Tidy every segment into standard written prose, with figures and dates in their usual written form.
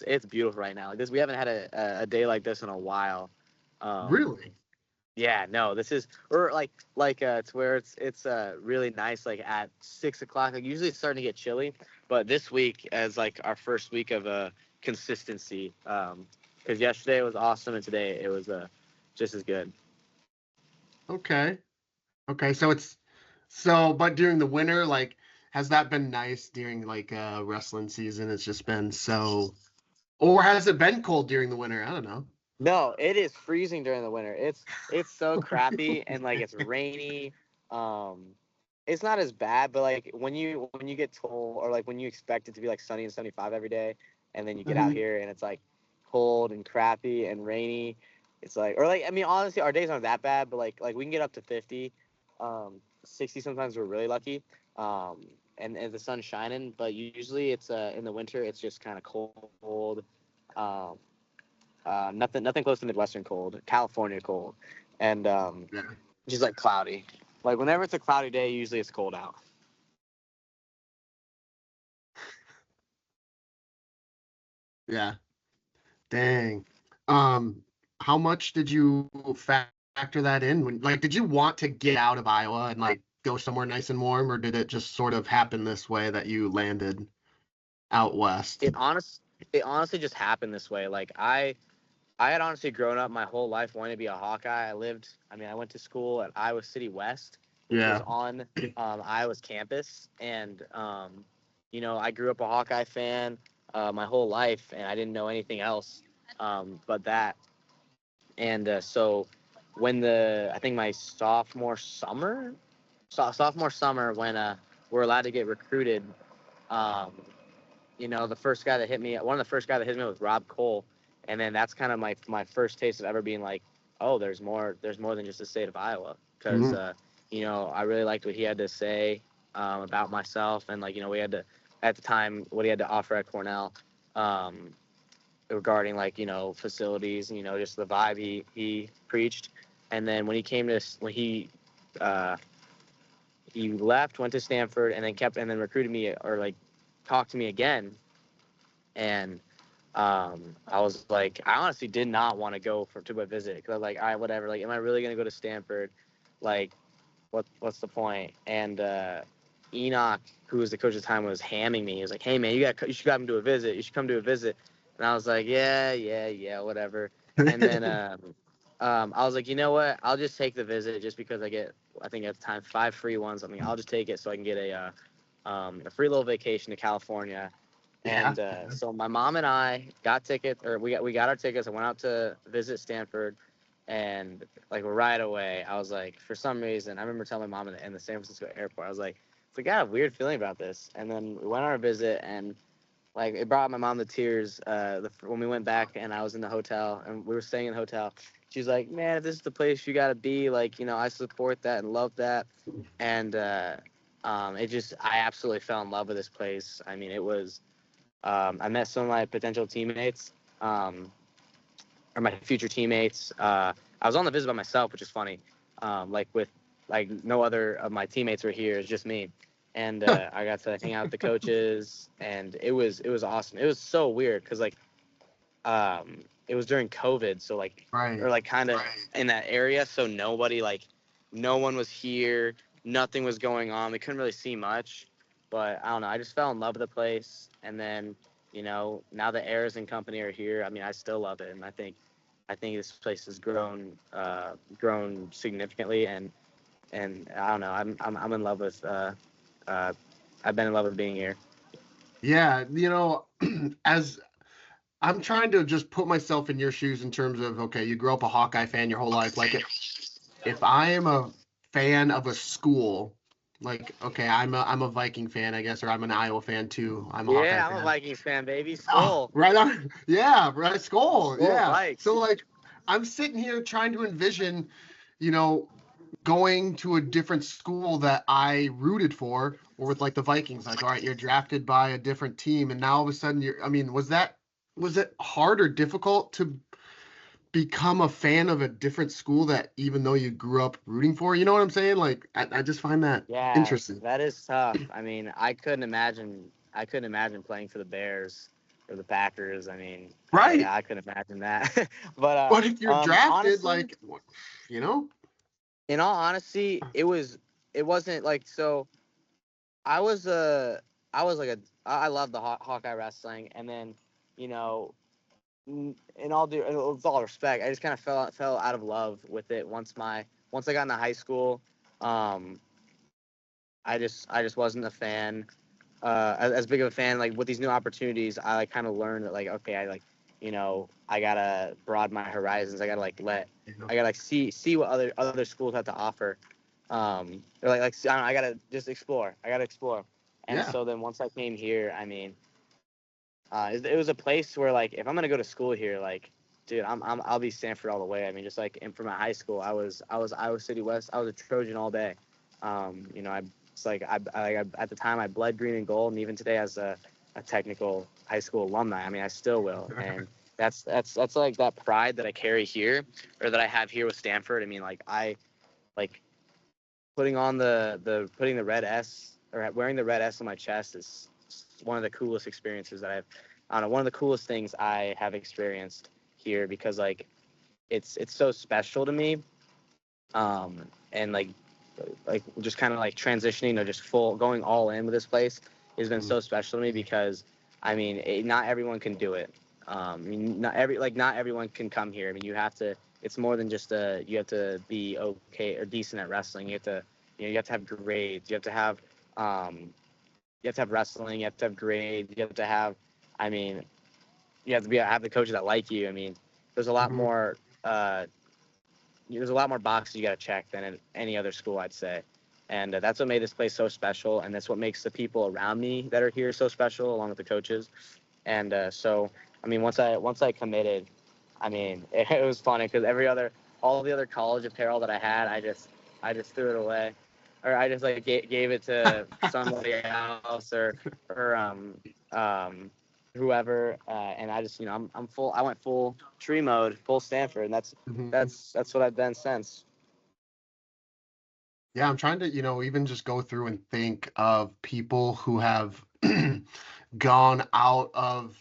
it's beautiful right now. Like this, we haven't had a day like this in a while. Um, Really? yeah, no, this is or it's where it's really nice like at 6 o'clock. Like usually it's starting to get chilly, but this week as like our first week of consistency. Because yesterday was awesome and today it was just as good. Okay. Okay. But during the winter, like, has that been nice during like wrestling season? It's just been so, or has it been cold during the winter? I don't know. No, it is freezing during the winter. It's so crappy and like it's rainy. Um, it's not as bad, but like when you get told or like when you expect it to be like sunny and 75 every day, and then you get out Mhm. here and it's like cold and crappy and rainy. It's like or like I mean honestly our days aren't that bad, but like we can get up to 50, 60 sometimes we're really lucky. Um, and the sun's shining, but usually it's in the winter it's just kind of cold. Um, nothing close to Midwestern cold, California cold, and Yeah. just like cloudy. Like whenever it's a cloudy day, usually it's cold out. Yeah. Dang. Um, how much did you factor that in when like did you want to get out of Iowa and like go somewhere nice and warm, or did it just sort of happen this way that you landed out west? It honest, it honestly just happened this way. Like I had honestly grown up my whole life wanting to be a Hawkeye. I mean, I went to school at Iowa City West, which was Yeah. on Iowa's campus, and I grew up a Hawkeye fan my whole life, and I didn't know anything else but that. And so when I think my sophomore summer when we're allowed to get recruited, um, the first guy that hit me, one of the first guys that hit me was Rob Cole, and then that's kind of my first taste of ever being like, oh, there's more than just the state of Iowa, because Mhm. I really liked what he had to say about myself, and like we had to at the time what he had to offer at Cornell. Um, Regarding like facilities, just the vibe he preached, and then when he came to when uh, he left, went to Stanford, and then recruited me or like talked to me again, and I was like, I honestly did not want to go to a visit because I was like, all right, whatever. Like, am I really gonna go to Stanford? Like, what's the point? And Enoch, who was the coach at the time, was hamming me. He was like, hey man, you should come to a visit. You should come to a visit. And I was like, yeah, whatever. And then I was like, you know what? I'll just take the visit just because I think at the time 5 free ones. I mean, I'll just take it so I can get a free little vacation to California. Yeah. And so my mom and I got tickets, or we got our tickets. I went out to visit Stanford, and like right away, I was like, for some reason, I remember telling my mom in the San Francisco airport, I was like, I got a weird feeling about this. And then we went on our visit, and like it brought my mom to tears. When we went back, and I was in the hotel, and we were staying in the hotel. She's like, man, if this is the place you gotta be, like I support that and love that. And I absolutely fell in love with this place. I mean, it was I met some of my potential teammates, or my future teammates. I was on the visit by myself, which is funny. Like with like no other of my teammates were here. It's just me, and I got to hang out with the coaches, and it was awesome. It was so weird because it was during COVID, so like or Right. like kind of in that area, so no one was here, nothing was going on. We couldn't really see much, but I don't know. I just fell in love with the place, and then now the Ayers and company are here. I mean, I still love it, and I think this place has grown significantly, and I don't know. I'm in love with uh, I've been in love with being here. Yeah, as I'm trying to just put myself in your shoes in terms of okay, you grew up a Hawkeye fan your whole life. Like if I am a fan of a school, like okay, I'm a Viking fan, I guess, or I'm an Iowa fan too. I'm a Hawkeye Yeah, I'm a fan. Vikings fan, baby. Oh, Skull, right on. Yeah, right. Skull. skull Yeah. So Vikes. like I'm sitting here trying to envision, you know, going to a different school that I rooted for, or with like the Vikings, like, all right, you're drafted by a different team, and now all of a sudden I mean, was it hard or difficult to become a fan of a different school that even though you grew up rooting for? You know what I'm saying? Like, I just find that Yeah, interesting. that is tough. I mean, I couldn't imagine. I couldn't imagine playing for the Bears. or the Packers. I mean, Right. I couldn't imagine that. But But if you're drafted, honestly, like, you know, in all honesty, it wasn't like so. I was I was like a I love the Hawkeye wrestling, and then you know in all due with all respect, I just kind of fell out of love with it once I got into high school. Um, I just wasn't a fan. As big of a fan, like with these new opportunities, I like kind of learned that like okay, I like I gotta broaden my horizons. I gotta I gotta like see what other schools have to offer. Or I don't know, I gotta just explore. I gotta explore. And yeah. so then once I came here, I mean, it was a place where like if I'm gonna go to school here, like dude, I'll be Stanford all the way. I mean, just like from my high school, I was Iowa City West. I was a Trojan all day. I it's like I at the time I bled green and gold, and even today as a technical high school alumni, I mean, I still will. And that's like that pride that I carry here, or that I have here with Stanford. I mean, like like putting on putting the red S or wearing the red S on my chest is one of the coolest experiences that I don't know, one of the coolest things I have experienced here, because like it's so special to me. And like just kind of like transitioning or just full going all in with this place has been so special to me, because I mean not everyone can do it. I mean not everyone can come here. I mean you have to. It's more than just you have to be okay or decent at wrestling. You have to you have to have grades. You have to have wrestling. You have to have grades. You have to have. I mean you have to have the coaches that like you. I mean there's a lot Mhm. more. There's a lot more boxes you got to check than at any other school, I'd say. And that's what made this place so special, and that's what makes the people around me that are here so special, along with the coaches. And so, I mean, once I committed, I mean, it was funny because all the other college apparel that I had, I just threw it away, or I just like gave it to somebody else, or um, whoever, and I just I'm full. I went full tree mode, full Stanford, and Mhm. that's what I've been since. Yeah, I'm trying to, even just go through and think of people who have gone out of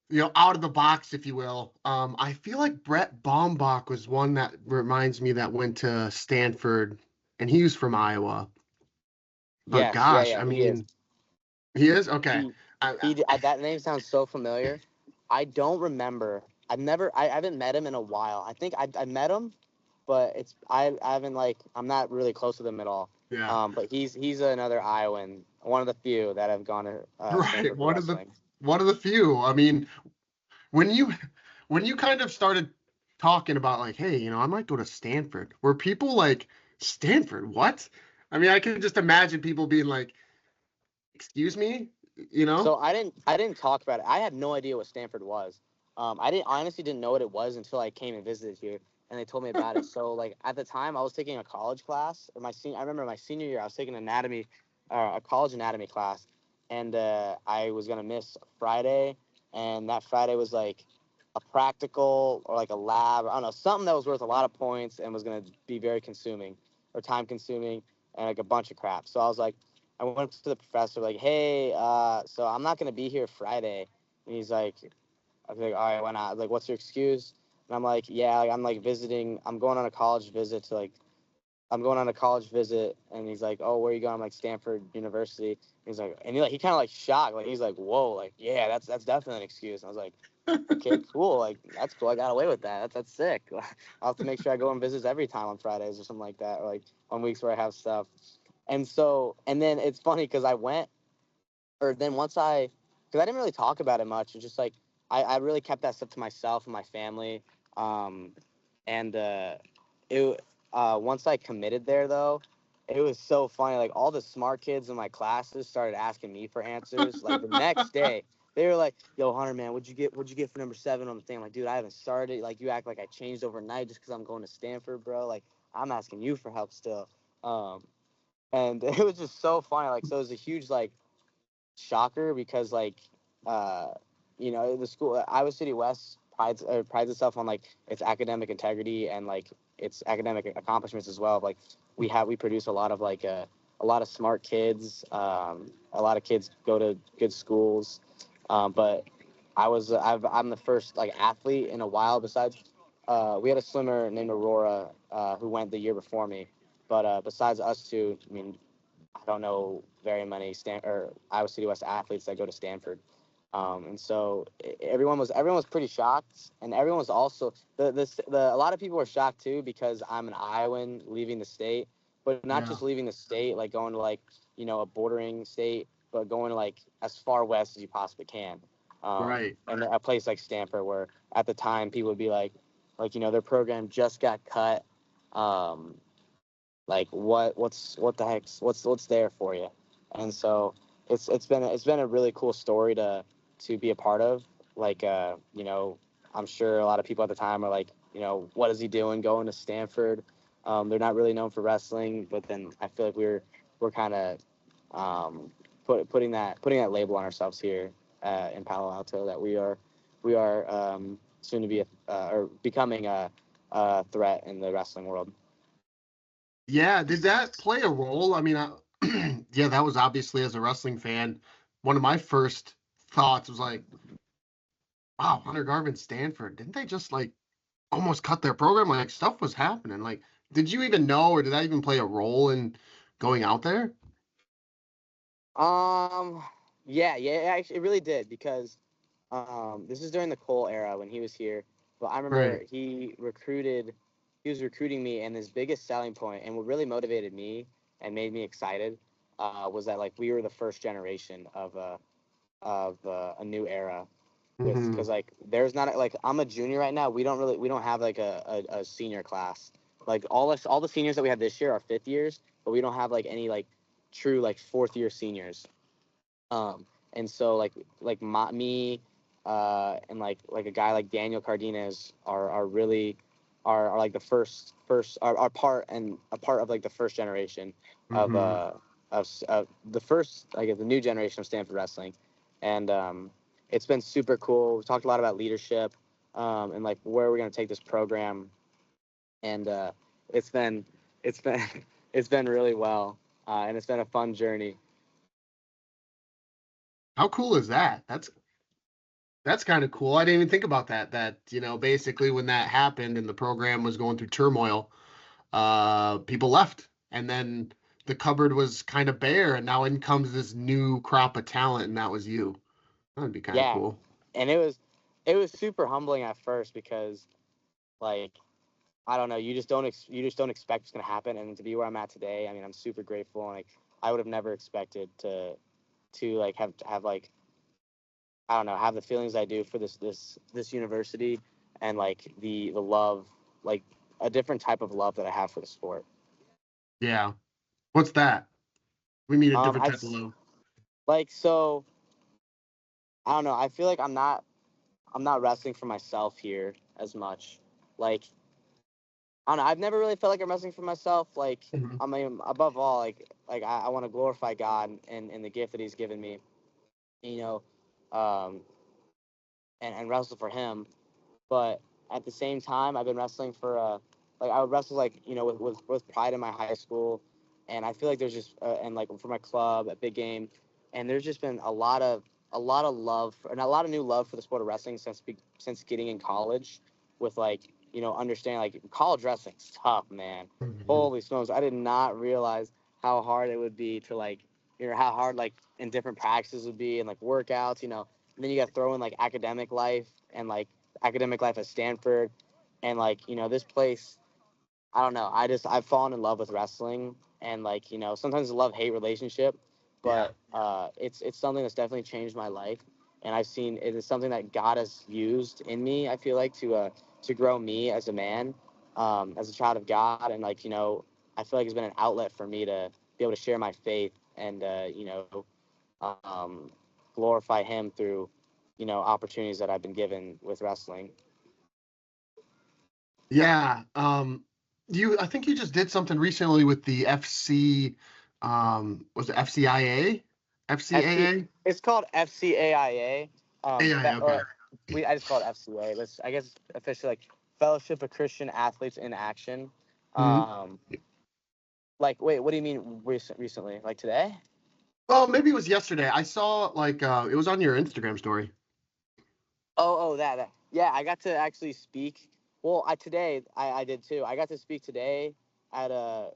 the box, if you will. I feel like Brett Bombach was one that reminds me that went to Stanford, and he was from Iowa. But Yes, yeah, gosh, yeah, I he is. mean, he is okay. He I, that name sounds so familiar. I don't remember. I haven't met him in a while. I think I met him, but I haven't like I'm not really close with him at all. yeah, But he's another Iowan, one of the few that have gone to right. Stanford for wrestling. One of the few. I mean, when you when you kind of started talking about like, hey, I might go to Stanford, were people like, Stanford, what? I mean, I can just imagine people being like, excuse me, you know? So I didn't talk about it. I had no idea what Stanford was. I honestly didn't know what it was until I came and visited here, and they told me about it. So like at the time I was taking a college class, or I remember my senior year I was taking a college anatomy class, and I was gonna miss Friday, and that Friday was like a practical or like a lab, I don't know, something that was worth a lot of points and was gonna be very consuming or time consuming and like a bunch of crap. So I was like, I went to the professor like, hey, so I'm not gonna be here Friday, and he's like, I was like, all right, why not? Like, what's your excuse? And I'm like, yeah, like, I'm like visiting. I'm going on a college visit to like, I'm going on a college visit, and he's like, oh, where are you going? I'm like, Stanford University. He's like, and he kind of like shocked, like he's like, whoa, like yeah, that's definitely an excuse. And I was like, okay, cool, like that's cool. I got away with that. That's sick. I'll have to make sure I go and visit every time on Fridays or something like that, or like on weeks where I have stuff. And so, and then it's funny because I went, or then because I didn't really talk about it much. It's just like I really kept that stuff to myself and my family. Um, and it once I committed there though, it was so funny. Like all the smart kids in my classes started asking me for answers. Like the next day, they were like, "Yo, Hunter, man, what'd you get for number 7 on the thing?" I'm like, dude, I haven't started. Like you act like I changed overnight just because I'm going to Stanford, bro. Like I'm asking you for help still. And it was just so funny. Like so, it was a huge like shocker because like uh the school Iowa City West prides itself on like its academic integrity and like its academic accomplishments as well. Like we produce a lot of like a lot of smart kids. A lot of kids go to good schools, but I'm the first like athlete in a while. Besides, we had a swimmer named Aurora who went the year before me, but besides us two, I mean, I don't know very many or Iowa City West athletes that go to Stanford. And so everyone was pretty shocked, and everyone was also a lot of people were shocked too because I'm an Iowan leaving the state, but not Yeah. just leaving the state, like going to like a bordering state, but going to like as far west as you possibly can. Right. And a place like Stanford, where at the time people would be like their program just got cut. Um, like what the heck's what's there for you? And so it's been a really cool story to be a part of. Like I'm sure a lot of people at the time are like, what is he doing going to Stanford? They're not really known for wrestling, but then I feel like we're kind of putting that label on ourselves here in Palo Alto, that we are soon to be or becoming a threat in the wrestling world. Yeah. Did that play a role? I mean, yeah, that was obviously, as a wrestling fan, one of my first thoughts was like, wow, Hunter Garvin, Stanford. Didn't they just like almost cut their program? Like stuff was happening. Like, did you even know, or did that even play a role in going out there? Um, yeah, actually, it really did because this is during the Cole era when he was here. But I remember Right. he was recruiting me, and his biggest selling point, and what really motivated me and made me excited, was that like we were the first generation of a new era with Hmm. because like there's not like I'm a junior right now. We don't have like a senior class. Like all the seniors that we have this year are fifth years, but we don't have like any like true like fourth year seniors. And so me, and like a guy like Daniel Cardenas are really are like the first are part and a part of like the first generation of Hmm. the first, I guess, the new generation of Stanford wrestling. And it's been super cool. We talked a lot about leadership, and like where we're gonna take this program, and it's been it's been it's been really well, and it's been a fun journey. How cool is that? That's kind of cool. I didn't even think about that. That, basically when that happened and the program was going through turmoil, people left, and then the cupboard was kind of bare, and now in comes this new crop of talent, and that was you. That'd be kind of Yeah, cool. and it was super humbling at first because like I don't know, you just don't expect it's gonna happen, and to be where I'm at today, I mean, I'm super grateful, and like I would have never expected to like have like I don't know, have the feelings I do for this university, and like the love, like a different type of love that I have for the sport. Yeah. What's that? We need a different I'd type of love. so I don't know. I feel like I'm not wrestling for myself here as much. Like I don't know. I've never really felt like I'm wrestling for myself. Like Mhm. I mean, above all, like I want to glorify God and the gift that He's given me. You know, um, and wrestle for Him. But at the same time, I've been wrestling for like I would wrestle like with pride in my high school, and I feel like there's just and like for my club at Big Game, and there's just been a lot of love and a lot of new love for the sport of wrestling since getting in college, with like understanding like college wrestling's tough, man. Mhm. Holy smokes, I did not realize how hard it would be to like how hard like in different practices would be and like workouts, and then you got to throw in like academic life and like academic life at Stanford, and like this place. I don't know. I've fallen in love with wrestling, and like sometimes a love hate relationship, Yeah. but it's something that's definitely changed my life, and I've seen it is something that God has used in me. I feel like to grow me as a man, as a child of God, and like I feel like it's been an outlet for me to be able to share my faith and um, glorify Him through opportunities that I've been given with wrestling. Yeah. I think you just did something recently with the FC, was it FCIA? FC, FCAA? it's called FCAIA. AI, okay. Or I just call it FCA. Let's I guess officially like Fellowship of Christian Athletes in Action. Mhm. Um, like wait, what do you mean recently? Like today? Well, maybe it was yesterday. I saw, like, it was on your Instagram story. That. Yeah, I got to actually speak. Well, I did too. I got to speak today at a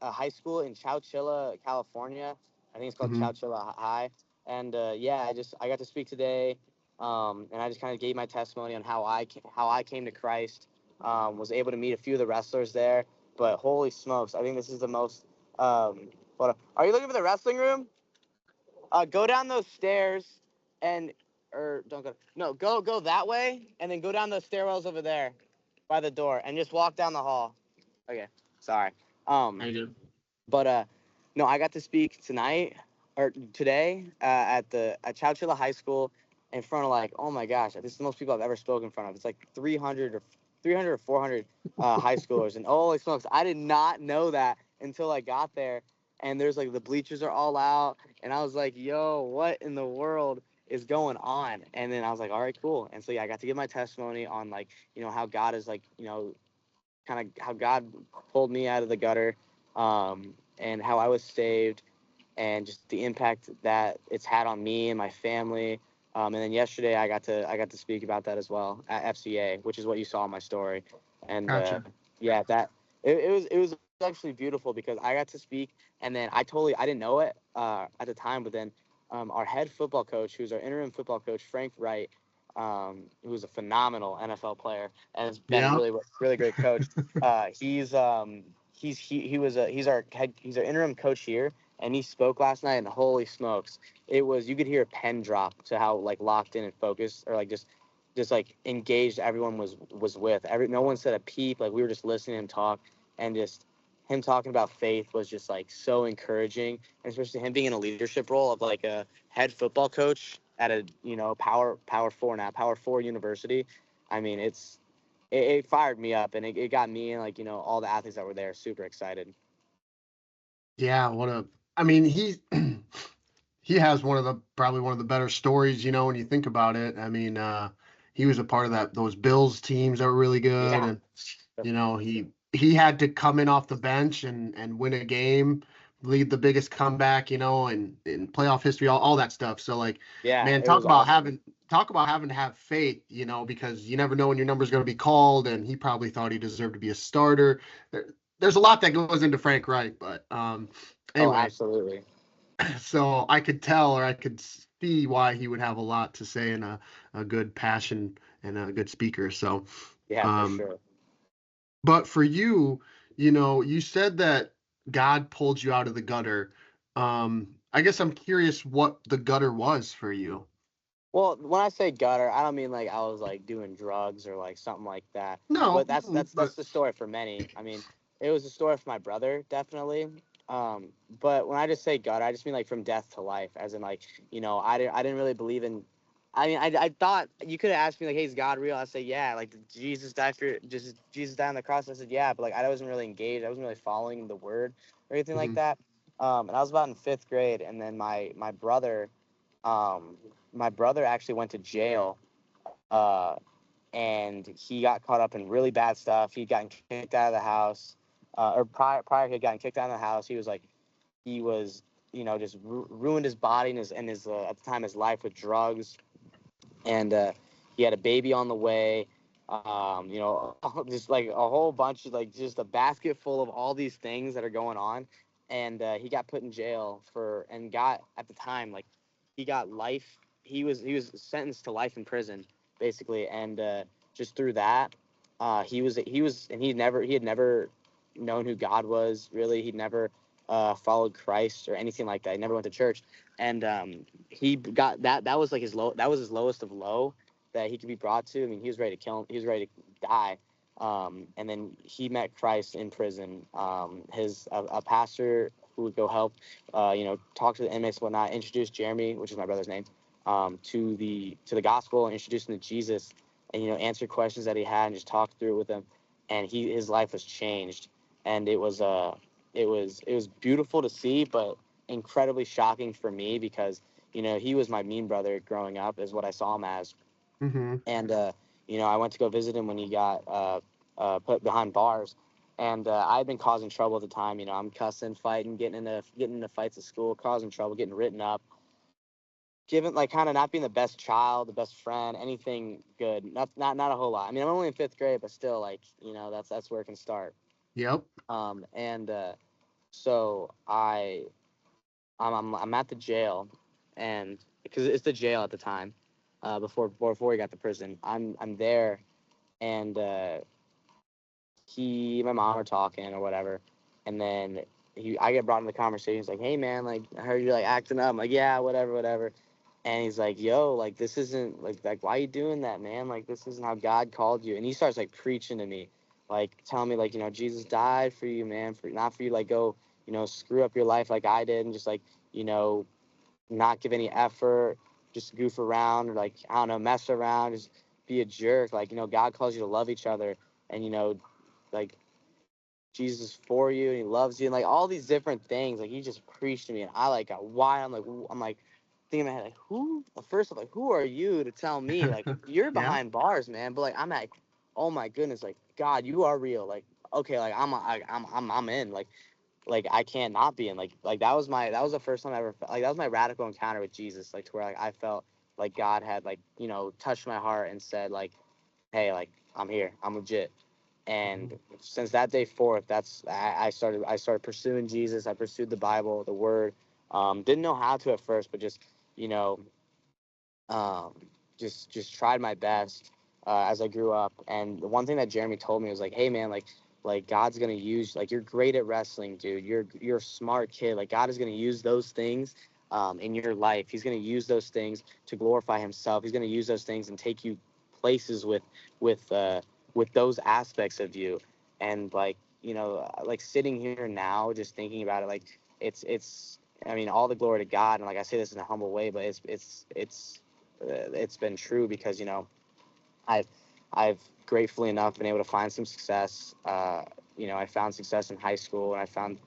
high school in Chowchilla, California. I think it's called Hmm. Chowchilla High. And yeah, I got to speak today, and I just kind of gave my testimony on how I came to Christ. Was able to meet a few of the wrestlers there, but holy smokes, I think this is the most. Hold on. Are you looking for the wrestling room? Go down those stairs, and or don't go. No, go that way, and then go down those stairwells over there, by the door, and just walk down the hall. Okay, sorry. I do. But no, I got to speak tonight or today at Chowchilla High School in front of like, oh my gosh, this is the most people I've ever spoken in front of. It's like 300 or 400 high schoolers, and holy smokes, I did not know that until I got there. And there's like the bleachers are all out, and I was like, yo, what in the world is going on? And then I was like, all right, cool. And so yeah, I got to give my testimony on like, how God is like, kind of how God pulled me out of the gutter, and how I was saved, and just the impact that it's had on me and my family. And then yesterday I got to speak about that as well at FCA, which is what you saw in my story. And Gotcha. yeah, it was actually beautiful because I got to speak, and then I didn't know it at the time, but then our head football coach, who's our interim football coach, Frank Wright, who's a phenomenal NFL player and has been Yeah. really great coach. He's our interim coach here, and he spoke last night, and holy smokes, you could hear a pen drop to how like locked in and focused, or like just like engaged everyone was with. No one said a peep. Like we were just listening to him talk, and just him talking about faith was just like so encouraging, and especially him being in a leadership role of like a head football coach at a power four university. I mean, it fired me up, and it got me and like all the athletes that were there super excited. Yeah. I mean, he has probably one of the better stories, when you think about it. I mean, he was a part of those Bills teams that were really good, Yeah. and he had to come in off the bench and win a game, lead the biggest comeback, in playoff history, all that stuff. So like, Yeah, man, it was awesome. talk about having to have faith, because you never know when your number's going to be called, and he probably thought he deserved to be a starter. There's a lot that goes into Frank Wright, but Oh, anyway, absolutely. so I could tell, or I could see why he would have a lot to say, and a good passion and a good speaker. So, Yeah, for um, sure. but for you, you said that God pulled you out of the gutter. I guess I'm curious what the gutter was for you. Well, when I say gutter, I don't mean like I was like doing drugs or like something like that. No, But that's no, that's but that's the story for many. I mean, it was a story for my brother, definitely. But when I just say gutter, I just mean like from death to life, as in like I didn't really believe in. I mean, I thought you could have asked me like, "Hey, is God real?" I say, "Yeah." Like, did Jesus died on the cross? I said, "Yeah," but like I wasn't really engaged. I wasn't really following the word or anything like mhm. that. And I was about in fifth grade, and then um, my brother actually went to jail, uh, and he got caught up in really bad stuff. He'd gotten kicked out of the house, or prior he had gotten kicked out of the house. He was just ruined his body and his at the time his life with drugs, and he had a baby on the way. Just like a whole bunch of like just a basket full of all these things that are going on, and he got put in jail and got at the time like he got life. He was sentenced to life in prison basically, and just through that, and he had never known who God was really. He'd never followed Christ or anything like that. He never went to church, and he got that was like his low that was his lowest of low that he could be brought to. I mean, he was ready to kill him. He was ready to die. And then he met Christ in prison. A pastor who would go help, talk to the inmates and whatnot, introduced Jeremy, which is my brother's name, to the gospel, and introduced him to Jesus, and answered questions that he had and just talked through it with him, and his life was changed, and it was beautiful to see, but incredibly shocking for me because he was my mean brother growing up, is what I saw him as, Mhm. and I went to go visit him when he got put behind bars, and I had been causing trouble at the time. I'm cussing, fighting, getting into fights at school, causing trouble, getting written up, given like kind of not being the best child, the best friend, anything good. Not a whole lot. I mean, I'm only in 5th grade, but still, like, that's where it can start. Yep. And so I'm at the jail, and because it's the jail at the time, before he got to prison, I'm there, and my mom are talking or whatever, and then I get brought in the conversation. He's like, "Hey man, like I heard you're like acting up." I'm like, "Yeah, whatever." And he's like, "Yo, like this isn't like why you doing that, man? Like this isn't how God called you." And he starts like preaching to me, like telling me like Jesus died for you, man, for not for you like go screw up your life like I did and just like you know not give any effort, just goof around or like I don't know mess around, just be a jerk. Like God calls you to love each other, and like Jesus is for you and he loves you and like all these different things. Like he just preached to me and I like got wild. I'm like thinking in my head like who at first I'm like, who are you to tell me like you're Yeah. behind bars, man? But like I'm like, oh my goodness, like God, you are real. Like okay, like I'm in. Like I can't not be in. Like that was the first time I ever felt, like that was my radical encounter with Jesus, like to where like I felt like God had like touched my heart and said like, hey, like I'm here, I'm legit. And since that day forth, I started pursuing Jesus. I pursued the Bible, the Word. Didn't know how to at first, but just you know, um, just tried my best as I grew up. And the one thing that Jeremy told me was like, "Hey man, like God's gonna use like you're great at wrestling, dude. You're a smart kid. Like God is gonna use those things in your life. He's gonna use those things to glorify Himself. He's gonna use those things and take you places with uh, with those aspects of you." And like like sitting here now, just thinking about it, like it's. I mean, all the glory to God, and like I say this in a humble way, but it's been true because I've I've gratefully enough been able to find some success. I found success in high school, and I found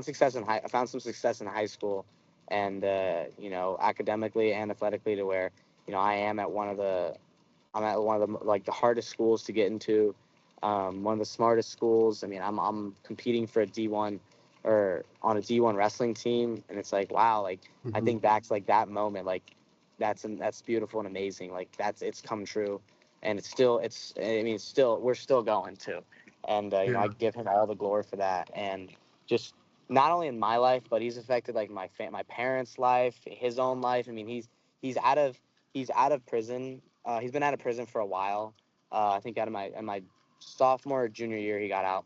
some success in high school, and academically and athletically to where I am at I'm at one of the like the hardest schools to get into, one of the smartest schools. I mean, I'm competing for a D1 or on a D1 wrestling team, and it's like wow, like I Mm-hmm. think back to like that moment, like that's beautiful and amazing. Like it's come true, and it's still we're still going too, and I Yeah. give Him all the glory for that, and just not only in my life, but He's affected like my parents' life, his own life. I mean, he's out of he's out of prison. He's been out of prison for a while. I think out of my sophomore or junior year, he got out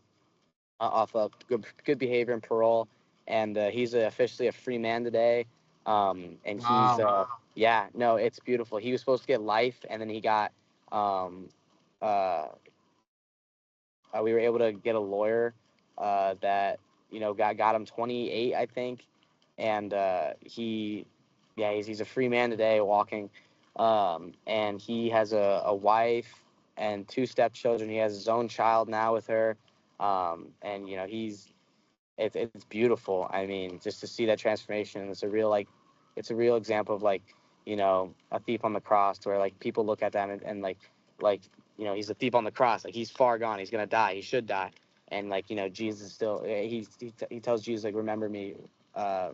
off of good behavior and parole, and he's officially a free man today. And he's Wow. yeah, no, it's beautiful. He was supposed to get life, and then he got um, uh, we were able to get a lawyer that got him 28, I think, and he's a free man today, walking, and he has a wife and 2 stepchildren. He has his own child now with her, and it's beautiful. I mean, just to see that transformation, it's a real example of like, a thief on the cross, where like people look at that and like, he's a thief on the cross, like he's far gone, he's gonna die, he should die, and like, Jesus still, he tells Jesus like, remember me, uh,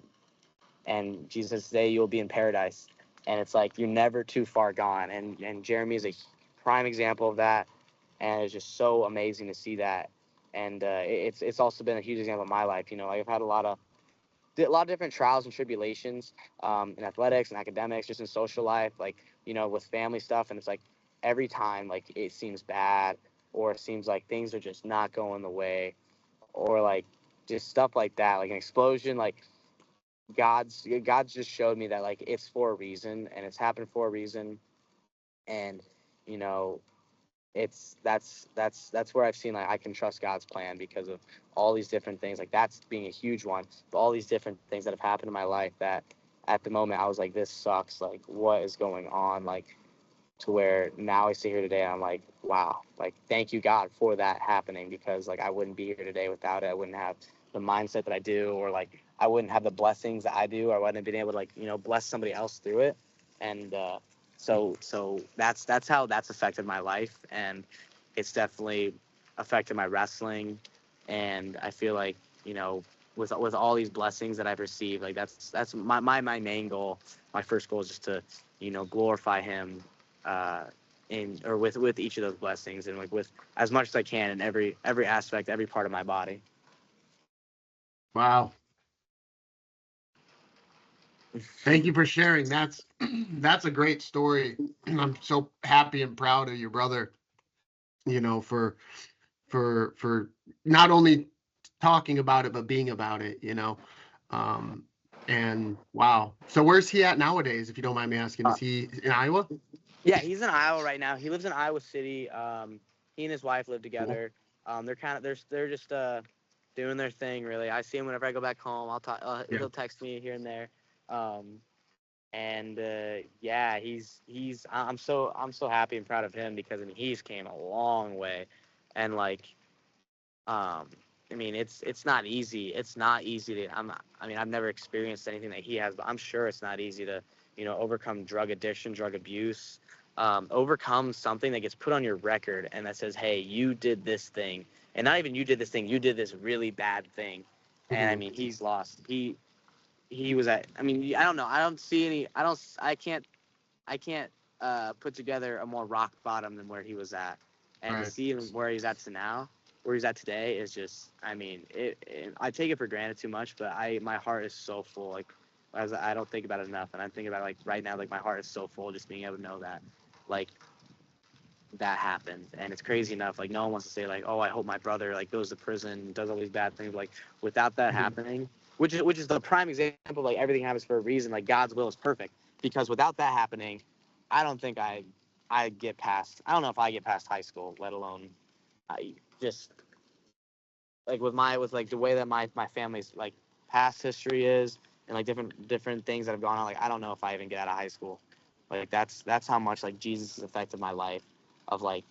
and Jesus says, today you'll be in paradise, and it's like you're never too far gone, and Jeremy is a prime example of that, and it's just so amazing to see that. And it's also been a huge example of my life. Like I've had a lot of different trials and tribulations in athletics and academics, just in social life, like with family stuff. And it's like every time, like it seems bad, or it seems like things are just not going the way, or like just stuff like that, like an explosion. Like God's just showed me that like it's for a reason, and it's happened for a reason, and you know that's where I've seen like I can trust God's plan because of all these different things. Like that's being a huge one. But all these different things that have happened in my life that at the moment I was like, this sucks. Like what is going on? Like to where now I sit here today and I'm like, wow, like thank you God for that happening, because like I wouldn't be here today without it. I wouldn't have the mindset that I do, or like I wouldn't have the blessings that I do, or I wouldn't have been able to like bless somebody else through it. And so that's how that's affected my life, and it's definitely affected my wrestling. And I feel like with all these blessings that I've received. Like that's my main goal. My first goal is just to, glorify him with each of those blessings, and like with as much as I can in every aspect, every part of my body. Wow. Thank you for sharing. That's a great story. I'm so happy and proud of your brother, for not only talking about it but being about it, and wow. So where's he at nowadays, if you don't mind me asking? Is he in Iowa? Yeah, he's in Iowa right now. He lives in Iowa City. He and his wife live together. They're they're just doing their thing, really. I see him whenever I go back home. I'll talk. Yeah. He'll text me here and there. And yeah, I'm so happy and proud of him, because I mean he's came a long way, and like I mean it's not easy. It's not easy to I mean I've never experienced anything that he has, but I'm sure it's not easy to overcome drug addiction, drug abuse, overcome something that gets put on your record and that says, hey, you did this thing, and not even you did this thing, you did this really bad thing. And I mean he's lost. He was at, I mean, I don't know. I don't see any, I can't put together a more rock bottom than where he was at. And Right. to see him where he's at where he's at today is just, I mean, I take it for granted too much, but my heart is so full. Like, as I don't think about it enough. And I'm thinking about it, like right now, like my heart is so full just being able to know that, like, that happened. And it's crazy enough. Like, no one wants to say like, oh, I hope my brother like goes to prison, does all these bad things. Like, without that happening, which is the prime example. Like, everything happens for a reason. Like, God's will is perfect, because without that happening, I don't think I get past. I don't know if I get past high school, let alone I just like with like the way that my family's like past history is, and like different things that have gone on. Like, I don't know if I even get out of high school. Like, that's how much like Jesus has affected my life, of like,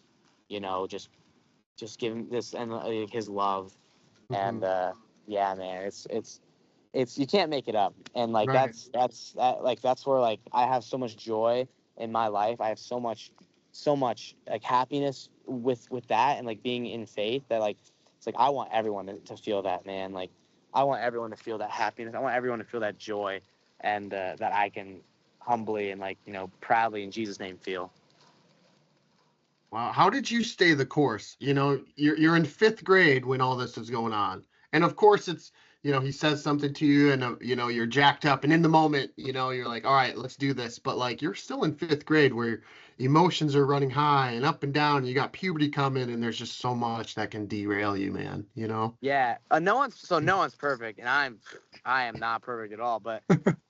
just giving this and like, his love. And yeah, man, it's you can't make it up. And like Right. that's where like I have so much joy in my life. I have so much like happiness with that, and like being in faith, that like it's like I want everyone to feel that, man. Like, I want everyone to feel that happiness. I want everyone to feel that joy, and that I can humbly and like proudly in Jesus' name feel. Wow. How did you stay the course? You're in fifth grade when all this is going on. And of course it's, he says something to you and, you're jacked up, and in the moment, you're like, all right, let's do this. But like, you're still in fifth grade where emotions are running high and up and down, and you got puberty coming, and there's just so much that can derail you, man. Yeah. No one's perfect, and I am not perfect at all. But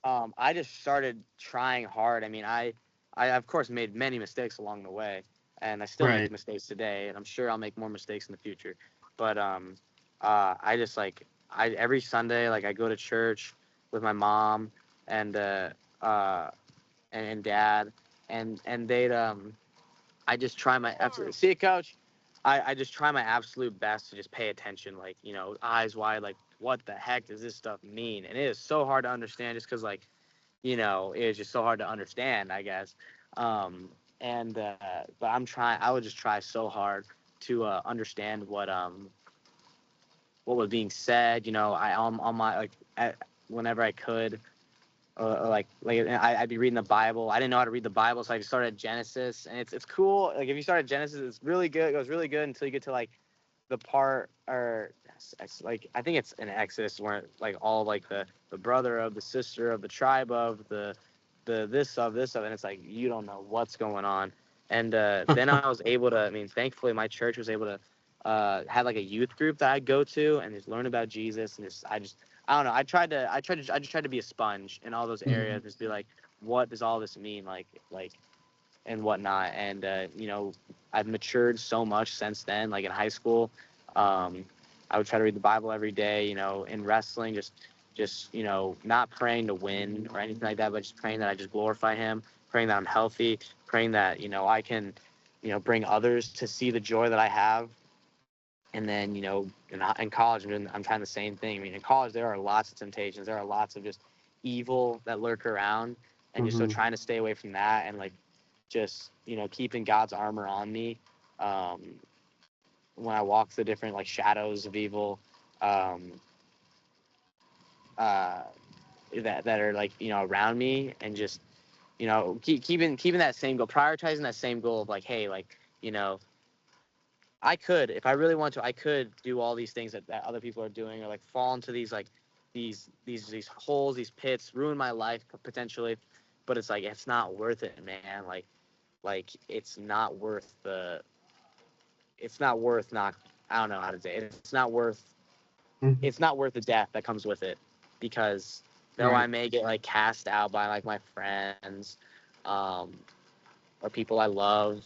I just started trying hard. I mean, I of course made many mistakes along the way, and I still make Right. mistakes today, and I'm sure I'll make more mistakes in the future. But I just like every Sunday, like I go to church with my mom and and dad, and they'd I just try my absolute. See it, coach. I just try my absolute best to just pay attention, like eyes wide, like what the heck does this stuff mean? And it is so hard to understand, just because like it is just so hard to understand, I guess. And but I'm trying. I would just try so hard to understand what was being said. I on my like whenever I could. I'd be reading the Bible. I didn't know how to read the Bible, so I just started at Genesis, and it's cool. Like, if you start at Genesis, it's really good. It goes really good until you get to like the part, or it's like I think it's in Exodus, where like all like the brother of the sister of the tribe of the this of, and it's like you don't know what's going on. And then I was able to. I mean, thankfully, my church was able to have like a youth group that I go to and just learn about Jesus, and I don't know. I just tried to be a sponge in all those areas, just be like, what does all this mean, like, and whatnot. And I've matured so much since then. Like in high school, I would try to read the Bible every day. In wrestling, just not praying to win or anything like that, but just praying that I just glorify Him, praying that I'm healthy, praying that I can, bring others to see the joy that I have. And then, in college, I'm trying the same thing. I mean, in college, there are lots of temptations. There are lots of just evil that lurk around, and just so trying to stay away from that, and like just keeping God's armor on me when I walk the different like shadows of evil. uh, that are like, around me, and just, keeping that same goal, prioritizing that same goal of like, hey, like, I could, if I really want to, I could do all these things that other people are doing, or like fall into these like these holes, these pits, ruin my life potentially. But it's like, it's not worth it, man. Like it's not worth not, I don't know how to say it. Mhm. It's not worth the death that comes with it, because though I Right. may get like cast out by like my friends, um, or people I love,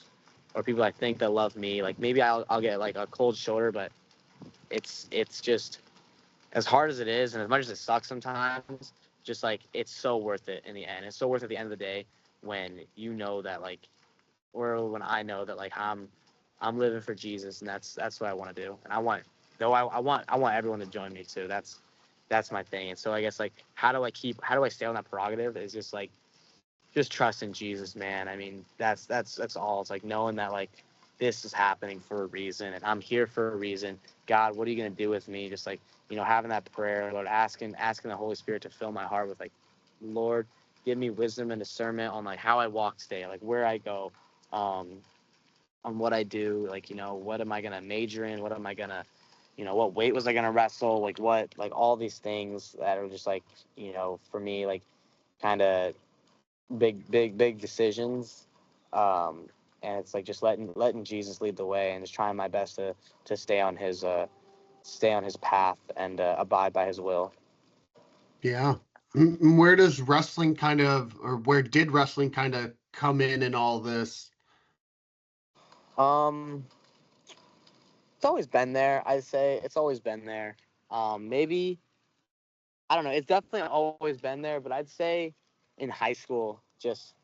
or people I think that love me, like maybe I'll get like a cold shoulder, but it's just, as hard as it is, and as much as it sucks sometimes, just like, it's so worth it in the end. It's so worth it at the end of the day, when you know that like, or when I know that like, I'm living for Jesus, and that's what I want to do. And I want, though I want everyone to join me too. That's my thing. And so I guess like, how do I stay on that prerogative, is just trust in Jesus, man. I mean, that's all. It's like knowing that like, this is happening for a reason, and I'm here for a reason. God, what are you gonna do with me? Just like, having that prayer, Lord, asking the Holy Spirit to fill my heart with like, Lord, give me wisdom and discernment on like how I walk today, like where I go, um, on what I do, like, what am I gonna major in? What am I gonna, what weight was I gonna wrestle? Like what, like all these things that are just like, for me, like kind of big decisions. Um, and it's like, just letting Jesus lead the way, and just trying my best to stay on his path, and abide by his will. Yeah. Where does wrestling kind of, or where did wrestling kind of come in all this? Um, it's always been there. I'd say it's always been there. Maybe, I don't know. It's definitely always been there, but I'd say in high school, just,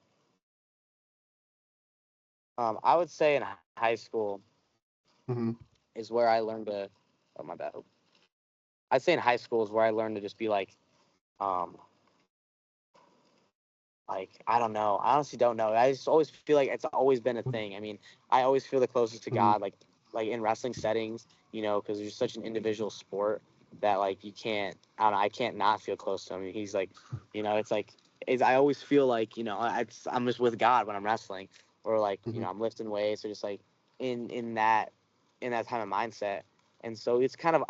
I would say in high school Hmm. is where I learned to. Oh, my bad. I'd say in high school is where I learned to just be um, like, I don't know. I honestly don't know. I just always feel like it's always been a thing. I mean, I always feel the closest to Hmm. God, like in wrestling settings, because it's such an individual sport that like, you can't. I don't know. I can't not feel close to him. He's like, it's like, I always feel like, I'm just with God when I'm wrestling, or like, Hmm. I'm lifting weights, or just like in that kind of mindset. And so it's kind of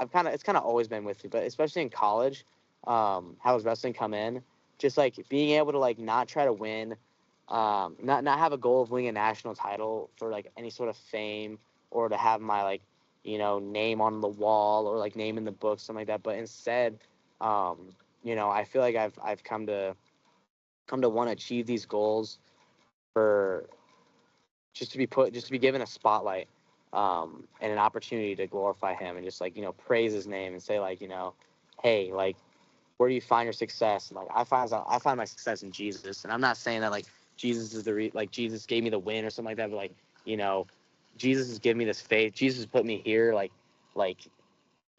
always been with me, but especially in college, how does wrestling come in? Just like being able to like not try to win, not have a goal of winning a national title for like any sort of fame, or to have my like, name on the wall, or like name in the book, something like that. But instead, I feel like I've come to want to achieve these goals for just to be given a spotlight, and an opportunity to glorify him, and just like, praise his name, and say like, hey, like, where do you find your success? And like, I find my success in Jesus. And I'm not saying that like Jesus is like Jesus gave me the win or something like that, but like, you know, Jesus has given me this faith. Jesus put me here, like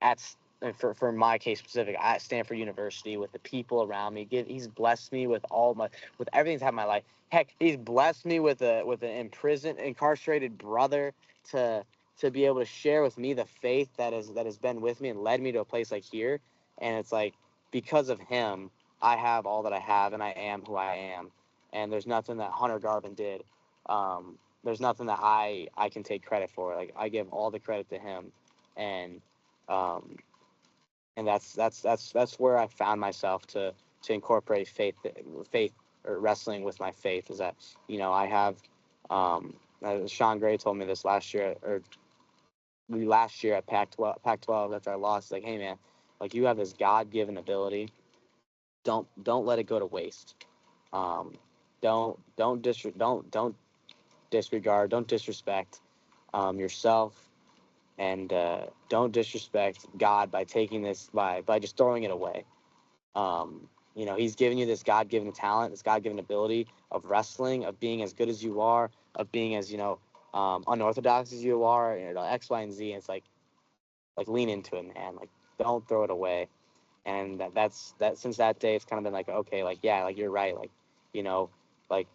at for my case specific, at Stanford University, with the people around me. He's blessed me with with everything that's happened in my life. Heck, he's blessed me with an incarcerated brother to be able to share with me the faith that has been with me and led me to a place like here. And it's like, because of him, I have all that I have, and I am who I am. And there's nothing that Hunter Garvin did. There's nothing that I can take credit for. Like, I give all the credit to him. And um, and that's where I found myself to incorporate faith, or wrestling with my faith. Is that, I have, Sean Gray told me this last year, or last year at Pac-12 after I lost. Like, hey man, like, you have this God-given ability. Don't let it go to waste. Um, don't disregard, don't disrespect, yourself, and don't disrespect God by taking this, by just throwing it away. He's given you this God-given talent, this God-given ability of wrestling, of being as good as you are, of being as, unorthodox as you are, X, Y, and Z. And it's like lean into it, man. Like, don't throw it away. And that since that day, it's kind of been like, okay, like, yeah, like, you're right, like, you know, like,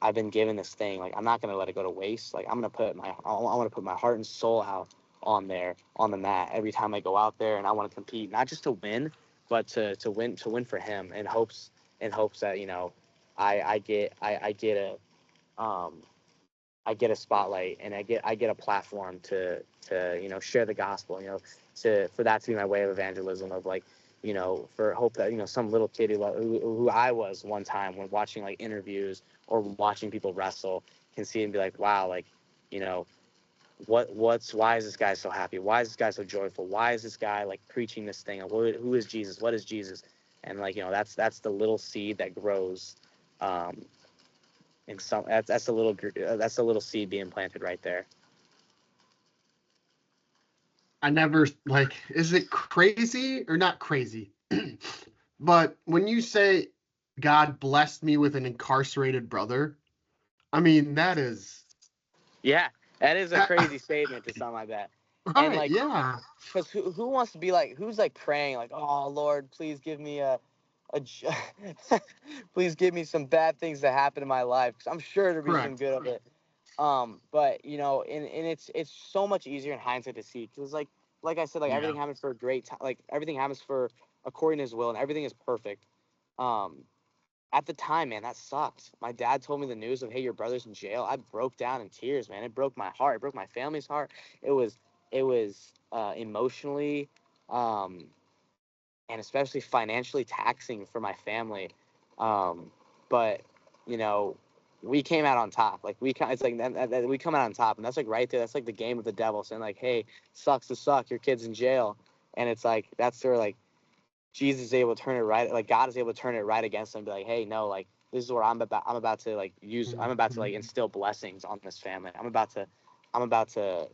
I've been given this thing, like, I'm not gonna let it go to waste. Like, I want to put my heart and soul out on there, on the mat, every time I go out there, and I want to compete, not just to win, but to win for him in hopes that I get a spotlight, and I get a platform to share the gospel, for that to be my way of evangelism, of like, for hope that some little kid who I was one time, when watching like interviews or watching people wrestle, can see and be like, wow, like, you know why is this guy so happy? Why is this guy so joyful? Why is this guy like preaching this thing? Who is Jesus? What is Jesus? And like, that's the little seed that grows. um and some that's the little seed being planted right there. I never, like, is it crazy or not crazy? But when you say God blessed me with an incarcerated brother, I mean, that is Yeah, that is a that, crazy statement to something like that. And right, like, yeah. because who wants to be like, who's like praying like, oh Lord, please give me please give me some bad things to happen in my life, because I'm sure there'll be some Correct. good of it. But and it's so much easier in hindsight to see, because like I said, like Yeah. everything happens for a great time, like everything happens for according to His will, and everything is perfect. Um, at the time, man, that sucked. My dad told me the news of, hey, your brother's in jail. I broke down in tears, man. It broke my heart. It broke my family's heart. It was emotionally, um, and especially financially taxing for my family. Um, but you know, we came out on top. Like it's like we come out on top, and that's like right there. That's like the game of the devil, saying like, hey, sucks to suck. Your kid's in jail, and it's like that's where like Jesus is able to turn it right. Like God is able to turn it right against them, and be like, hey, no, like this is where I'm about to like use. I'm about to like instill blessings on this family. I'm about to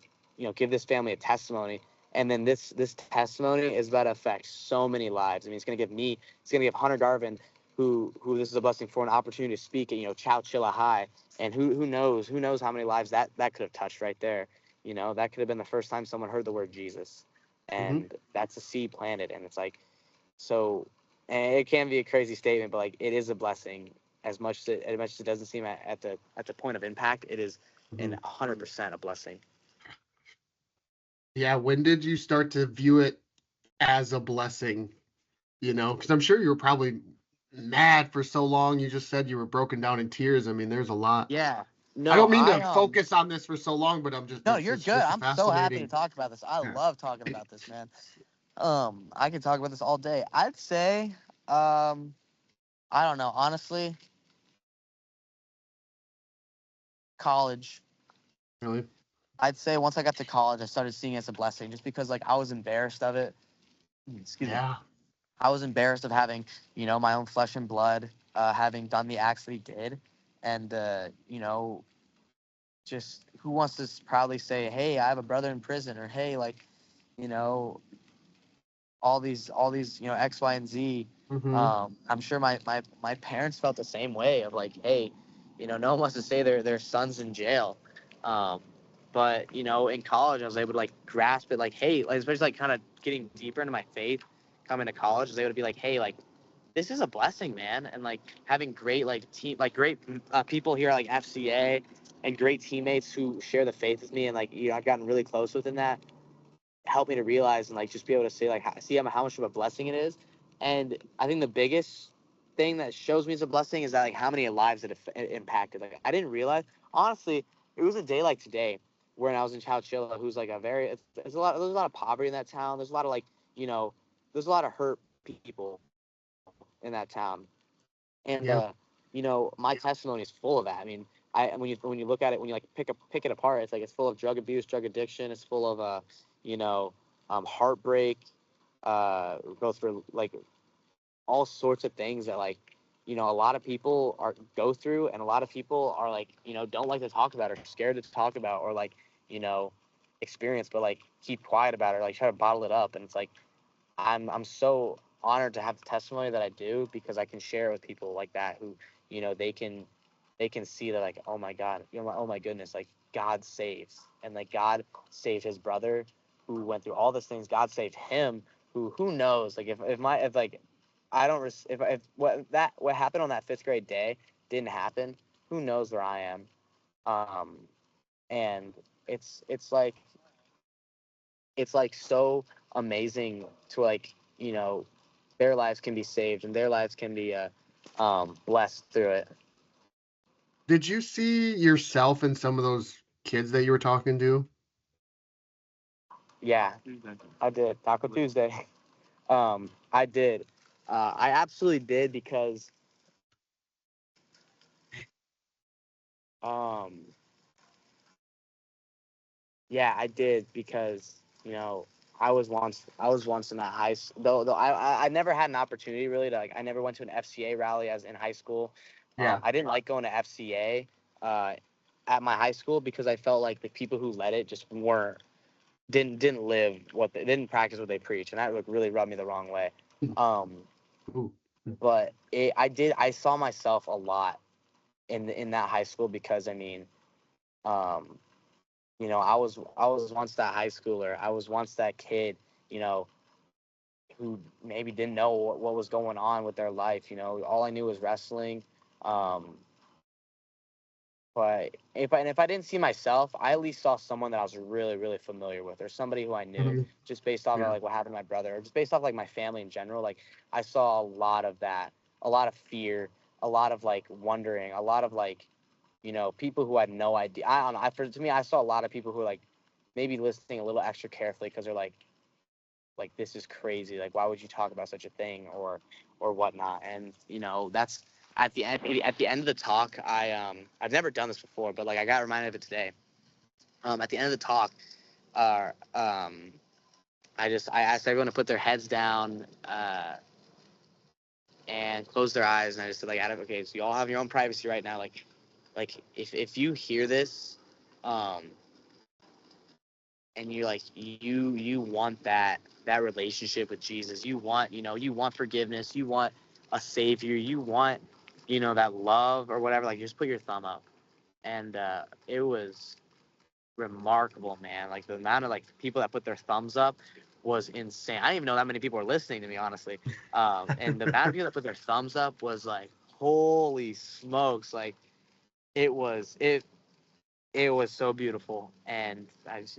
give this family a testimony. And then this testimony is about to affect so many lives. I mean, it's gonna give Hunter Garvin, who this is a blessing for, an opportunity to speak at Chowchilla High, and who knows how many lives that could have touched right there. That could have been the first time someone heard the word Jesus, Hmm. and that's a seed planted. And it's like, so, and it can be a crazy statement, but like it is a blessing. As much as it doesn't seem at the point of impact, it is Hmm. in 100% a blessing. Yeah. When did you start to view it as a blessing? Because I'm sure you were probably mad for so long. You just said you were broken down in tears. I mean, there's a lot. Yeah. I No, don't mean to focus on this for so long, but No, it's you're just, good. just a I'm so happy to fascinating. talk about this. I Yeah. love talking about this, man. I can talk about this all day. I'd say, I don't know, honestly, college. Really? I'd say once I got to college, I started seeing it as a blessing, just because like I was embarrassed of it. Excuse me. Yeah. I was embarrassed of having, my own flesh and blood, having done the acts that he did, and just who wants to proudly say, hey, I have a brother in prison, or hey, like, you know, all these X, Y, and Z. Hmm. I'm sure my parents felt the same way of like, hey, no one wants to say their son's in jail. Um, but in college, I was able to like grasp it, like, hey, like, especially like kind of getting deeper into my faith, coming to college, I was able to be like, hey, like this is a blessing, man, and like having great like great people here like FCA, and great teammates who share the faith with me, and like I've gotten really close within that, help me to realize and like just be able to say like see how much of a blessing it is. And I think the biggest thing that shows me it's a blessing is that like how many lives it impacted. Like I didn't realize, honestly, it was a day like today when I was in Chowchilla, who's like there's a lot of poverty in that town. There's a lot of like there's a lot of hurt people in that town. And Yeah. my testimony is full of that. I mean, when you look at it, when you like pick it apart, it's like it's full of drug abuse, drug addiction. It's full of you know heartbreak, goes for like all sorts of things that like a lot of people are go through, and a lot of people are like don't like to talk about, or scared to talk about, or like you know experience, but like keep quiet about it, or like try to bottle it up. And it's like I'm so honored to have the testimony that I do, because I can share it with people like that, who they can see that like, oh my God, oh my goodness, like God saves, and like God saved his brother who went through all these things. God saved him, who knows, like if like I don't if what happened on that fifth grade day didn't happen, who knows where I am. um and it's like so amazing to like their lives can be saved and their lives can be blessed through it. Did you see yourself in some of those kids that you were talking to? Yeah, I did. Taco Tuesday. I did. I absolutely did because um, yeah, I did because I was once in that though I never had an opportunity really to like I never went to an FCA rally as in high school. Yeah. I didn't like going to FCA at my high school because I felt like the people who led it just didn't live they didn't practice what they preach, and that like really rubbed me the wrong way. Um, Ooh. but I saw myself a lot in that high school because I mean, um, I was once that high schooler. I was once that kid, you know, who maybe didn't know what was going on with their life. All I knew was wrestling. Um, but if I didn't see myself, I at least saw someone that I was really, really familiar with, or somebody who I knew, Mhm. just based off of Yeah. like what happened to my brother, or just based off like my family in general. Like I saw a lot of that, a lot of fear, a lot of like wondering, a lot of like, people who had no idea. I don't know. To me, I saw a lot of people who were like maybe listening a little extra carefully because they're like this is crazy. Like why would you talk about such a thing or whatnot? And that's at the end of the talk. I've never done this before, but like I got reminded of it today. At the end of the talk, uh, um, I asked everyone to put their heads down and close their eyes, and I just said like, okay, so you all have your own privacy right now. Like if you hear this, um, and you want that relationship with Jesus, you want forgiveness, you want a savior, you want that love or whatever. Like just put your thumb up, and it was remarkable, man. Like the amount of like people that put their thumbs up was insane. I didn't even know that many people were listening to me, honestly. And the amount of people that put their thumbs up was like, holy smokes! Like it was so beautiful, and I just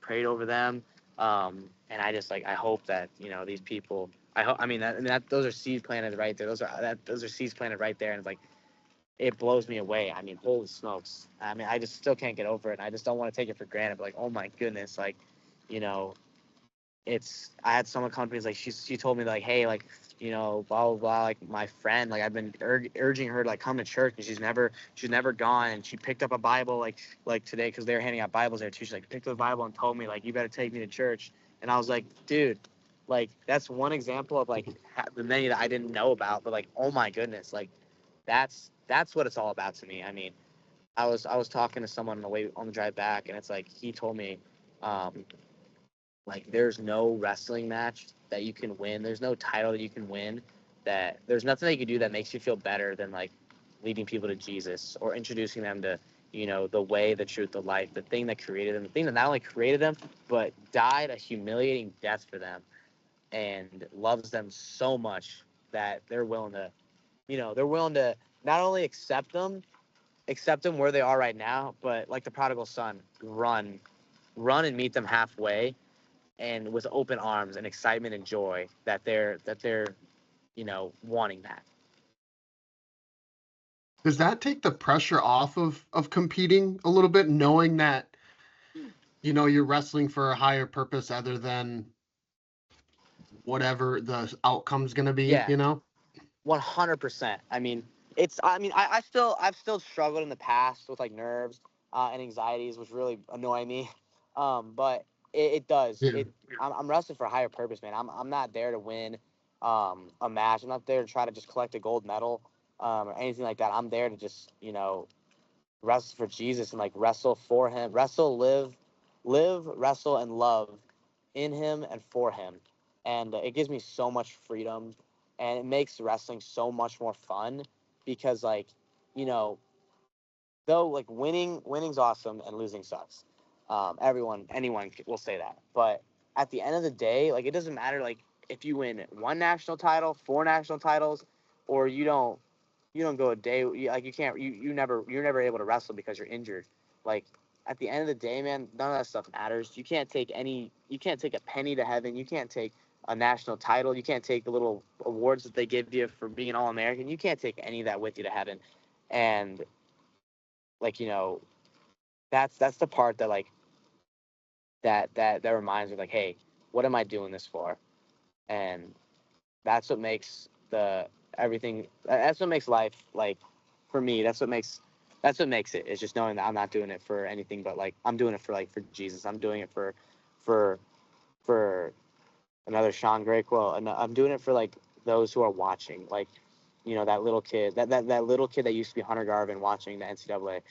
prayed over them, and I just like I hope that these people. I hope. I mean that those are seeds planted right there. Those are seeds planted right there, and it's like it blows me away. I mean, holy smokes! I mean, I just still can't get over it. And I just don't want to take it for granted. But like, oh my goodness, like, you know, I had someone come to me like she told me like, hey, like, blah blah blah. Like my friend, like I've been urging her to like come to church, and she's never gone. And she picked up a Bible like today because they were handing out Bibles there too. She like picked up the Bible and told me like, you better take me to church. And I was like, dude, like that's one example of like the many that I didn't know about. But like, oh my goodness, like that's what it's all about to me. I mean, I was talking to someone on the drive back, and it's like he told me, um, like there's no wrestling match that you can win. There's no title that you can win. That there's nothing that you can do that makes you feel better than like leading people to Jesus or introducing them to the way, the truth, the life, the thing that created them, the thing that not only created them but died a humiliating death for them and loves them so much that they're willing to not only accept them where they are right now, but like the prodigal son, run and meet them halfway, and with open arms and excitement and joy that they're wanting that. Does that take the pressure off of competing a little bit, knowing that you're wrestling for a higher purpose other than whatever the outcome's going to be, Yeah, 100%. I mean, I've still struggled in the past with like nerves and anxieties, which really annoy me. But it does. Yeah. I'm wrestling for a higher purpose, man. I'm not there to win a match. I'm not there to try to just collect a gold medal or anything like that. I'm there to just wrestle for Jesus and like wrestle for Him, live, wrestle, and love in Him and for Him. And it gives me so much freedom, and it makes wrestling so much more fun because like you know though like winning's awesome and losing sucks. Anyone will say that, but at the end of the day, like it doesn't matter like if you win one national title, four national titles, or you don't go a day like you can't you're never able to wrestle because you're injured. Like at the end of the day, man, none of that stuff matters. You can't take a penny to heaven. You can't take a national title. You can't take the little awards that they give you for being an All-American. You can't take any of that with you to heaven. And like, that's the part that like that reminds me like, hey, what am I doing this for? And that's what makes that's what makes life, like, for me, that's what makes it. It's just knowing that I'm not doing it for anything but like I'm doing it for Jesus. I'm doing it for another Sean Greco, and I'm doing it for like those who are watching, like, that little kid, that little kid that used to be Hunter Garvin watching the NCAA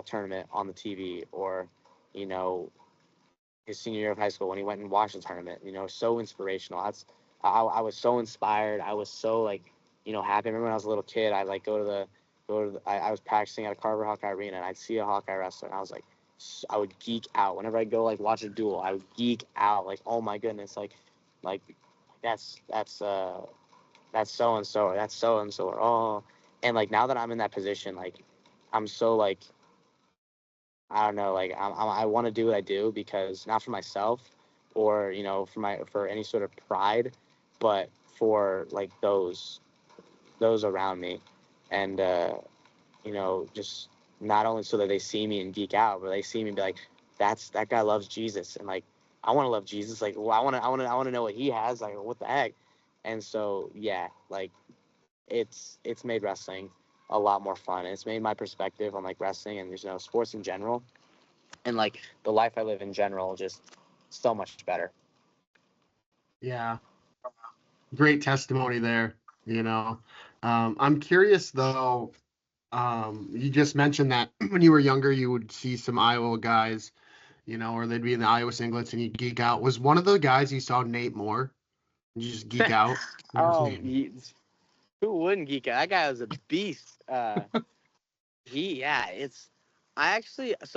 tournament on the TV, or his senior year of high school when he went and watched the tournament. So inspirational. I was so inspired. I was so like happy. I remember when I was a little kid, I like I was practicing at a Carver Hawkeye Arena, and I'd see a Hawkeye wrestler, and I would geek out whenever I go like watch a duel. I would geek out like, oh my goodness, like that's so and so, that's so and so, or and like now that I'm in that position, like I'm so like, I don't know, like I want to do what I do because not for myself or for any sort of pride, but for like those around me, and just not only so that they see me and geek out, but they see me and be like, that guy loves Jesus, and like I want to love Jesus, like, well, I want to know what he has, like, what the heck. And so yeah, like it's made wrestling a lot more fun, and it's made my perspective on like wrestling and sports in general, and like the life I live in general, just so much better. Yeah. Great testimony there. I'm curious though. You just mentioned that when you were younger, you would see some Iowa guys, or they'd be in the Iowa singlets and you'd geek out. Was one of the guys you saw Nate Moore? You just geek out? Oh, who wouldn't geek out? That guy was a beast. So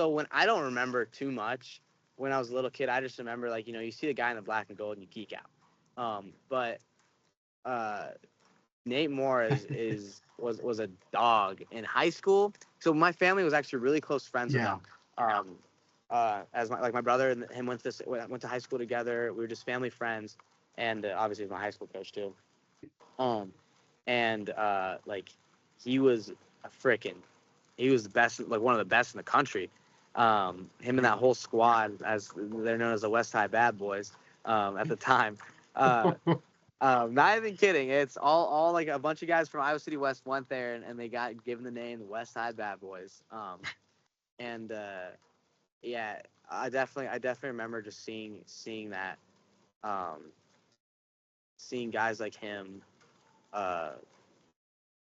when I don't remember too much when I was a little kid, I just remember like, you see the guy in the black and gold and you geek out. But Nate Moore was a dog in high school. So my family was actually really close friends with him. As my brother and him went to high school together. We were just family friends, and obviously he was my high school coach too. Like he was he was the best, like one of the best in the country. Him and that whole squad, as they're known as the West High Bad Boys, at the time. Not even kidding. It's all like a bunch of guys from Iowa City West went there, and they got given the name the West Side Bad Boys. Yeah, I definitely remember just seeing that, seeing guys like him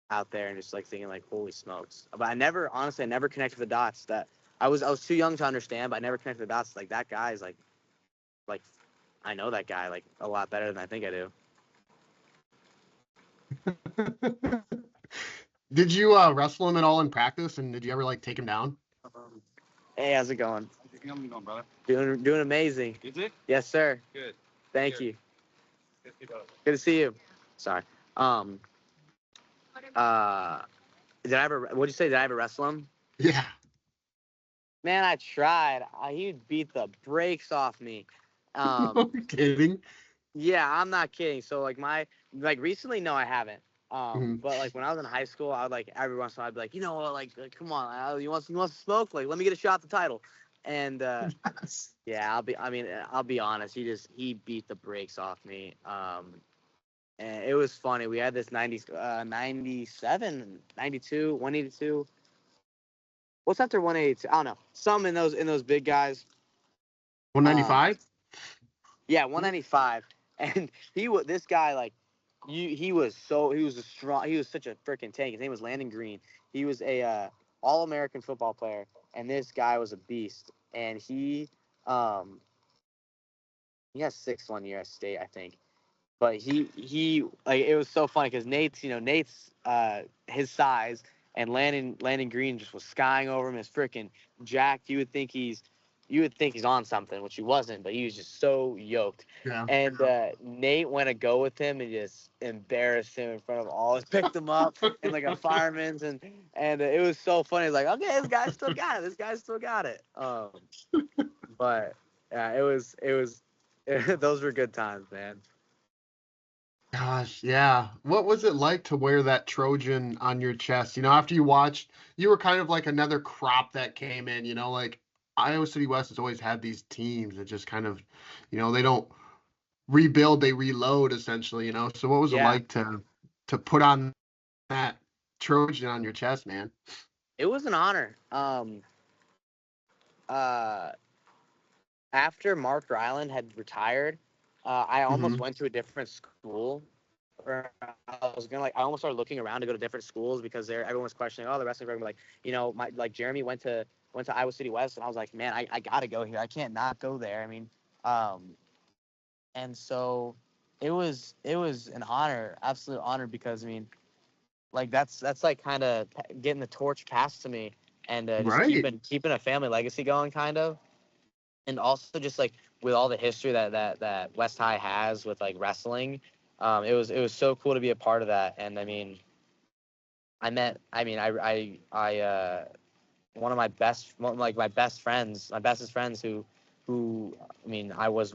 out there, and just like thinking like, holy smokes. But I never connected the dots. That I was too young to understand, but I never connected the dots. Like that guy is like I know that guy like a lot better than I think I do. Did you wrestle him at all in practice, and did you ever like take him down? Hey, how's it going? How's it going, brother? Doing amazing. Is it? Yes, sir. Good. Thank you. Good to see you. Sorry. Did I ever? What'd you say? Did I ever wrestle him? Yeah. Man, I tried. He beat the brakes off me. No kidding. Yeah, I'm not kidding. So like recently, no, I haven't. Mhm. But like when I was in high school, I would like every once in a while I'd be like, you know what, like come on, you want to smoke? Like let me get a shot at the title. And Yes. yeah, I'll be honest. He beat the brakes off me. And it was funny. We had this 97, 92, 182. What's after 182? I don't know. Some in those big guys. 195? Yeah, 195. And this guy, like, he was such a freaking tank. His name was Landon Green. He was a all-American football player, and this guy was a beast. And he has 6 1 year at state, I think. But he like, it was so funny because Nate's his size, and Landon Green just was skying over him as freaking jacked. You would think he's on something, which he wasn't, but he was just so yoked. Yeah. And Nate went to go with him and just embarrassed him in front of all. Picked him up in like a fireman's, and it was so funny. It's like, okay, this guy still got it. This guy still got it. But yeah, it was those were good times, man. Gosh, yeah. What was it like to wear that Trojan on your chest? After you watched, you were kind of like another crop that came in, like Iowa City West has always had these teams that just kind of, they don't rebuild, they reload essentially. So what was it Yeah, like to put on that Trojan on your chest, man? it was an honor. Uh, After Mark Ryland had retired, I almost Hmm. went to a different school. Or I was gonna I almost started looking around to go to different schools because everyone was questioning, oh, the wrestling program. Like, Jeremy went to Iowa City West, and I was like, man, I gotta go here. I can't not go there. I mean, um, and so it was an honor, absolute honor, because I mean, like that's like kind of getting the torch passed to me, and just Right. keeping a family legacy going, kind of, and also just like with all the history that West High has with like wrestling, it was so cool to be a part of that. And I mean, I one of my best friends, my bestest friends who I mean I was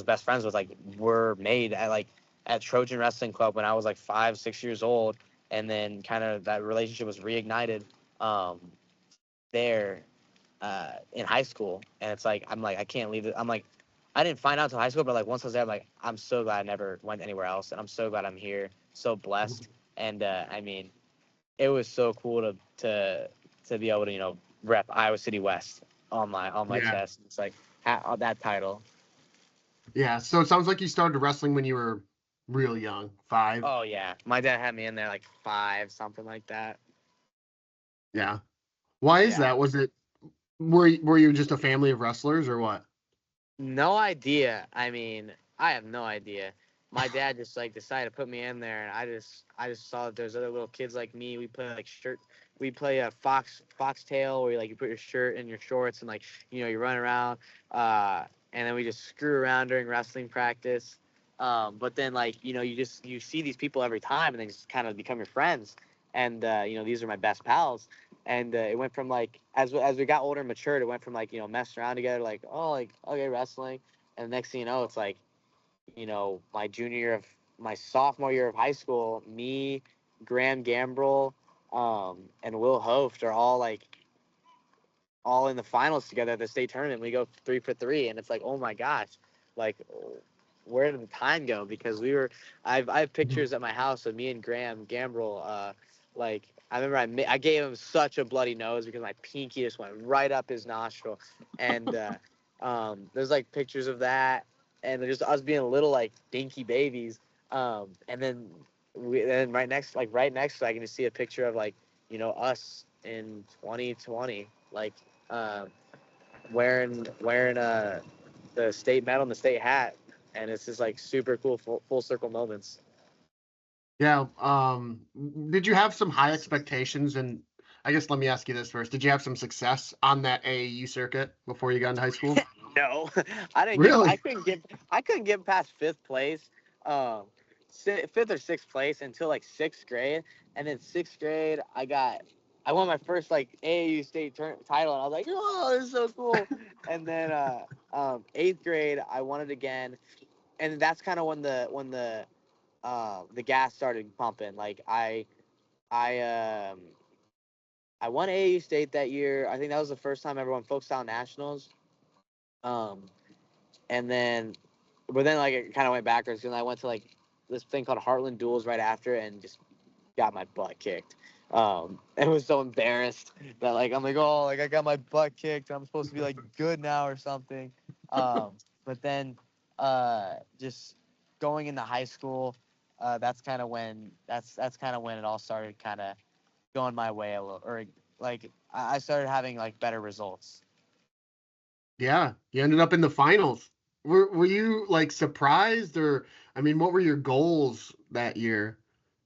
best friends with, like, were made at Trojan Wrestling Club when I was like 5, 6 years old, and then kind of that relationship was reignited um, there in high school. And it's like I'm like I can't leave it. I'm like I didn't find out until high school, but like once I was there, I'm like I'm so glad I never went anywhere else, and I'm so glad I'm here, so blessed. And I mean, it was so cool to be able to rep Iowa City West on my Yeah. chest. It's like that title. Yeah. So it sounds like you started wrestling when you were real young, 5. Oh yeah, my dad had me in there like 5, something like that. Yeah. Why is Yeah, that? Were you just a family of wrestlers or what? no idea. I mean, I have no idea. My dad just like decided to put me in there, and I just saw that there's other little kids like me. We play like shirt. We play a foxtail, where you put your shirt in your shorts, and like you run around. And then we just screw around during wrestling practice. But then like you see these people every time, and they just kind of become your friends. And these are my best pals. And it went from like as we got older and matured, it went from like messing around together, like, oh, like, okay, wrestling. And the next thing you know, it's like my sophomore year of high school, me, Graham Gambrell, and Will Hoft are all in the finals together at the state tournament. We go 3 for 3, and it's like, oh my gosh, like, where did the time go? Because I have pictures at my house of me and Graham Gambrell. Like, I remember I gave him such a bloody nose because my pinky just went right up his nostril, and there's like pictures of that, and just us being little like dinky babies. And then right next, I can just see a picture of like us in 2020, like uh, wearing the state medal and the state hat, and it's just like super cool full circle moments. Yeah. Did you have some high expectations? And I guess let me ask you this first. Did you have some success on that AAU circuit before you got into high school? No, I didn't get. Really? I couldn't get past fifth place, um, fifth or sixth place until like sixth grade, and then sixth grade I won my first like AAU state title, and I was like, oh, this is so cool. And then eighth grade, I won it again, and that's kind of when the gas started pumping. Like I I won AAU state that year. I think that was the first time I ever won folk style nationals. Um, and then but then like it kind of went backwards, and I went to like this thing called Heartland Duels right after, and just got my butt kicked. And was so embarrassed that like I'm like, oh, like I got my butt kicked. I'm supposed to be like good now or something. But then just going into high school, that's kind of when it all started kind of going my way a little, or like I started having like better results. Yeah. You ended up in the finals. Were you like surprised, or I mean, what were your goals that year?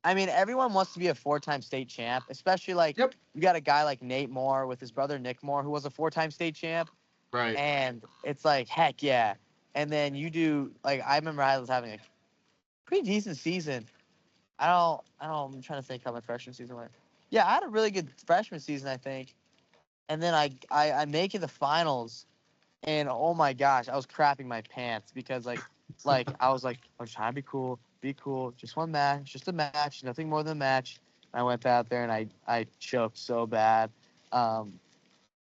I mean, everyone wants to be a four-time state champ, especially like Yep. you got a guy like Nate Moore with his brother Nick Moore, who was a four-time state champ, Right. and it's like, heck yeah. And then you do like I remember I was having a pretty decent season. I'm trying to think how my freshman season went. Yeah, I had a really good freshman season, I think. And then I make it the finals, and oh my gosh, I was crapping my pants because like I was trying to be cool, be cool. Just one match, just a match, nothing more than a match. I went out there and I choked so bad. I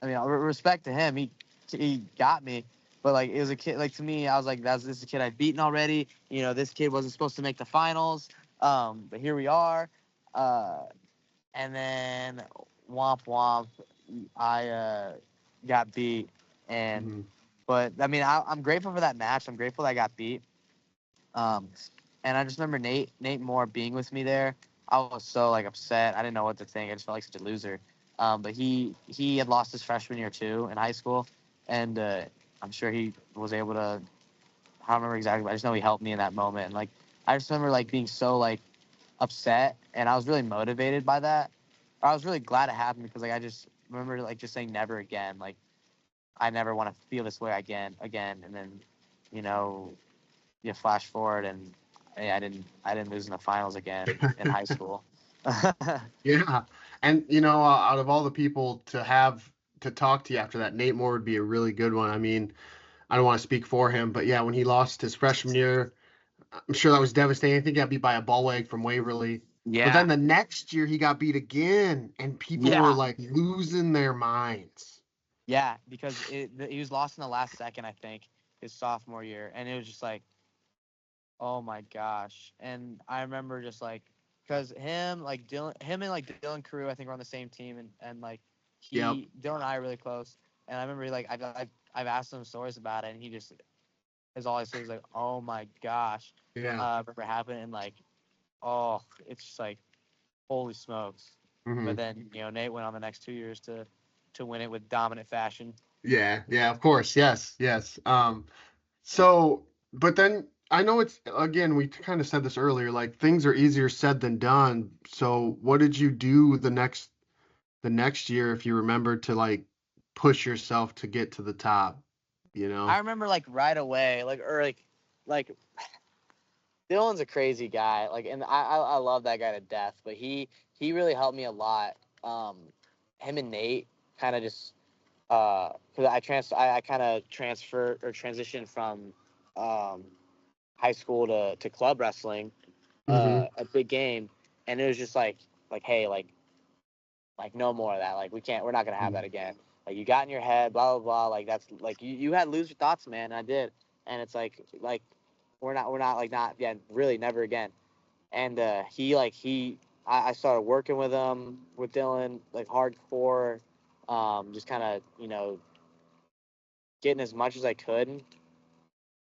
mean, respect to him, he got me, but like it was a kid. Like to me, I was like, this is a kid I'd beaten already. You know, this kid wasn't supposed to make the finals, but here we are. And then womp womp, I got beat, and Mm-hmm. but I mean, I'm grateful for that match. I'm grateful that I got beat. Um, and I just remember Nate Moore being with me there. I was so like upset. I didn't know what to think. I just felt like such a loser. But he had lost his freshman year too in high school, and I'm sure he was able to. I don't remember exactly, but I just know he helped me in that moment. And like I just remember like being so like upset, and I was really motivated by that. I was really glad it happened because like I just remember like just saying never again. Like I never want to feel this way again. And then, you know, you flash forward and hey, I didn't lose in the finals again in high school. Yeah. And, out of all the people to have to talk to you after that, Nate Moore would be a really good one. I mean, I don't want to speak for him, but yeah, when he lost his freshman year, I'm sure that was devastating. I think he got beat by a ball wag from Waverly. But then Yeah, the next year he got beat again, and people were yeah, like losing their minds. yeah. Because he was lost in the last second, I think, his sophomore year, and it was just like, oh my gosh. And I remember just like, because him and like Dylan Carew, I think were on the same team, and like Yep. Dylan and I are really close. And I remember like I've asked him stories about it, and he just is all I say is like, oh my gosh, Yeah. remember happened, and like, oh, it's just like, holy smokes. But Hmm. then Nate went on the next 2 years to win it with dominant fashion. Yeah. Yeah. Of course. Yes. Yes. So, but then I know it's again, we kind of said this earlier, like things are easier said than done. So, what did you do the next year, if you remember, to like push yourself to get to the top, you I know? remember like right away, like Dylan's a crazy guy, like, and I love that guy to death. But he really helped me a lot. Um, Him and Nate kind of just because I kind of transferred or transitioned from um high school to club wrestling, Hmm. a big game, and it was just like hey like no more of that. Like we're not gonna have that again. Like you got in your head, blah blah blah. Like that's like you had lose your thoughts, man. And I did, and it's like we're not like not yeah really never again. And I started working with him with Dylan like hardcore, just kind of getting as much as I could,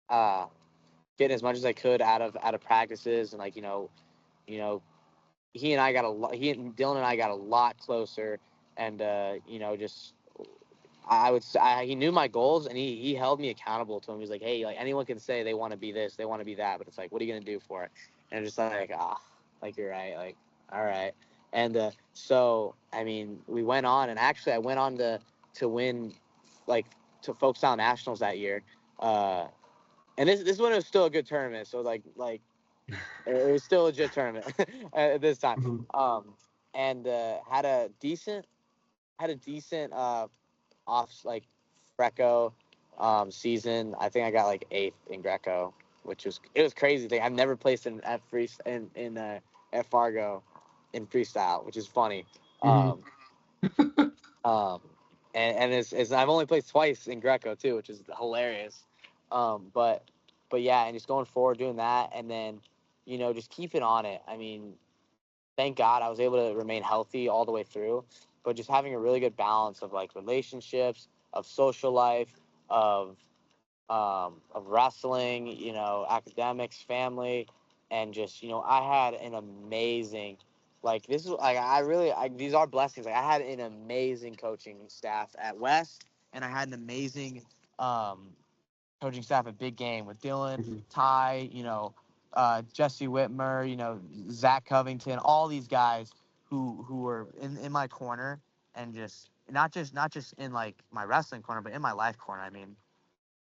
uh, getting as much as I could out of practices and like you know he and Dylan and I got a lot closer, and just I would say he knew my goals and he held me accountable to him. He's like, hey, like anyone can say they want to be this, they want to be that, but it's like, what are you gonna do for it? And just like like you're right, like all right. And so I mean, we went on, and actually I went on to win like to Folk Style Nationals that year. Uh, and this one was still a good tournament, so like it was still a legit tournament at this time. Hmm. Um, and had a decent off like Greco season. I think I got like eighth in Greco, which was it was crazy thing. I've never placed in at free in at Fargo in freestyle, which is funny. Hmm. Um, um, and it's I've only placed twice in Greco too, which is hilarious. But yeah, and just going forward doing that, and then just keeping on it. I mean, thank God I was able to remain healthy all the way through, but just having a really good balance of like relationships, of social life, of of wrestling, academics, family, and just I had an amazing, like this is like these are blessings. Like I had an amazing coaching staff at West, and I had an amazing um, coaching staff at Big Game with Dylan, Hmm. Ty, Jesse Whitmer, Zach Covington, all these guys who were in my corner, and just not just in like my wrestling corner, but in my life corner. I mean,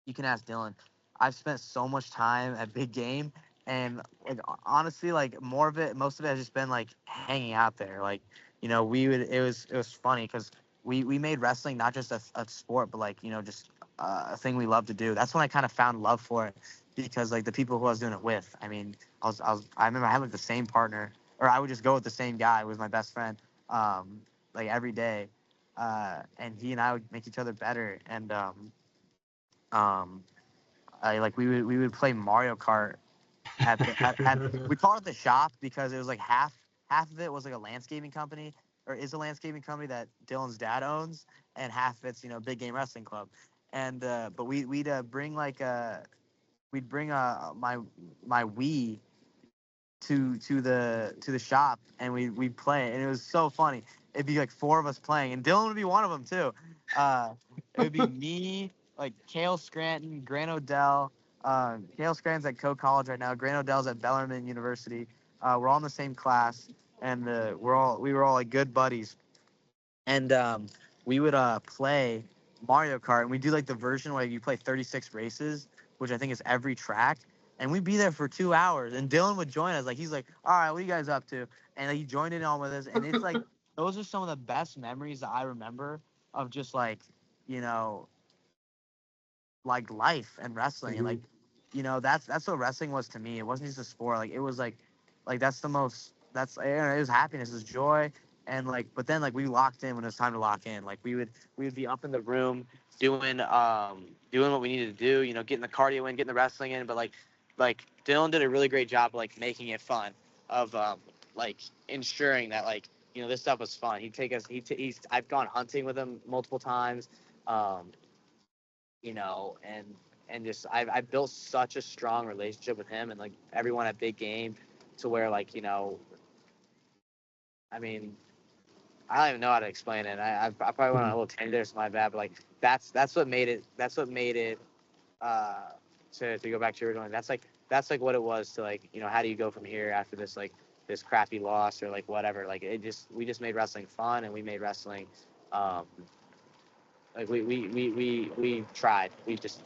you can ask Dylan. I've spent so much time at Big Game, and like honestly, like most of it has just been like hanging out there. Like, we would. It was funny because we made wrestling not just a sport, but like just a thing we love to do. That's when I kind of found love for it, because like the people who I was doing it with. I mean, I remember I had like the same partner, or I would just go with the same guy who was my best friend, like every day, and he and I would make each other better. And um, we would play Mario Kart we called it the shop because it was like half of it was like a landscaping company, or is a landscaping company that Dylan's dad owns, and half of it's Big Game Wrestling Club. And but we'd bring like we'd bring my Wii to the shop, and we'd play, and it was so funny. It'd be like four of us playing, and Dylan would be one of them too. It would be me, like Kale Scranton, Grant Odell. Kale Scranton's at Coe College right now. Grant Odell's at Bellarmine University. We're all in the same class, and we were all like good buddies. And we would play Mario Kart, and we do like the version where you play 36 races, which I think is every track. And we'd be there for 2 hours, and Dylan would join us. Like he's like, "All right, what are you guys up to?" And like, he joined in on with us, and it's like those are some of the best memories that I remember of just like you know like life and wrestling. And like that's what wrestling was to me. It wasn't just a sport. Like it was like that's the most it was happiness, it was joy. And like but then like we locked in when it was time to lock in. Like we would be up in the room doing what we needed to do, getting the cardio in, getting the wrestling in. But like Dylan did a really great job of like making it fun, of like ensuring that like this stuff was fun. He'd take us I've gone hunting with him multiple times, um and just I built such a strong relationship with him and like everyone at Big Game, to where like I mean, I don't even know how to explain it. I probably went on a little tangent there, so my bad. But like that's what made it. That's what made it. To go back to your original, that's like what it was to like how do you go from here after this crappy loss, or like whatever. Like we just made wrestling fun, and we made wrestling. Like we tried. We just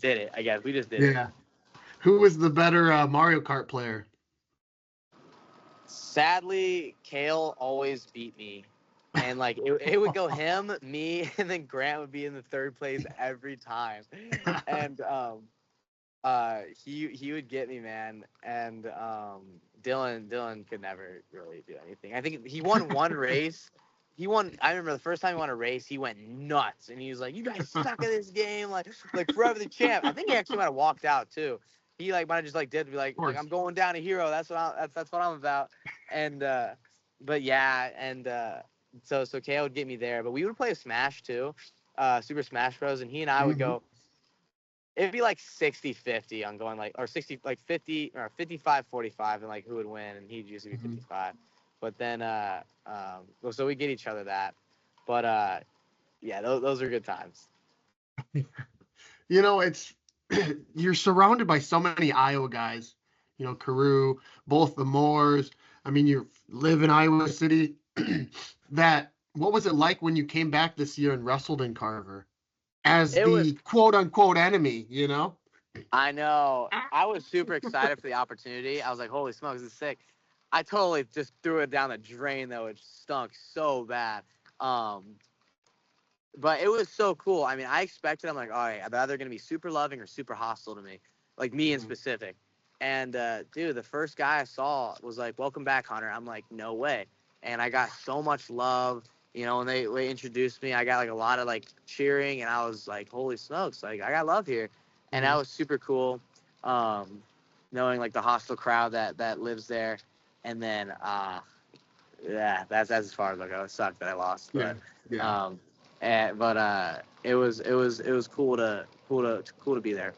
did it. I guess we just did it. Yeah. Who was the better Mario Kart player? Sadly, Kale always beat me. And like it would go him, me, and then Grant would be in the third place every time. And he would get me, man. And Dylan could never really do anything. I think he won one race. I remember the first time he won a race, he went nuts, and he was like, "You guys suck at this game, like forever the champ." I think he actually might have walked out too. He like might have just like did be like I'm going down a hero. That's what I'm about. And but yeah, and so Kale would get me there, but we would play a Smash too, Super Smash Bros. And he and I would go. It'd be like 60-50 on going or 60 like 50 or 55-45, and like who would win, and he'd usually be 55. But then so we get each other that. But yeah, those are good times. It's you're surrounded by so many Iowa guys. Carew, both the Moores. I mean, you live in Iowa City. What was it like when you came back this year and wrestled in Carver as the quote unquote enemy? I know. I was super excited for the opportunity. I was like, holy smokes, this is sick. I totally just threw it down the drain, though. It stunk so bad. But it was so cool. I mean, I expected, I'm like, all right, they're either going to be super loving or super hostile to me, like me in specific. And, dude, the first guy I saw was like, welcome back, Hunter. I'm like, no way. And I got so much love, when they introduced me. I got, like, a lot of, like, cheering, and I was like, holy smokes, like, I got love here. And that was super cool, knowing, like, the hostile crowd that lives there. And then, yeah, that's as far as I go. It sucked that I lost. But, it was cool to be there.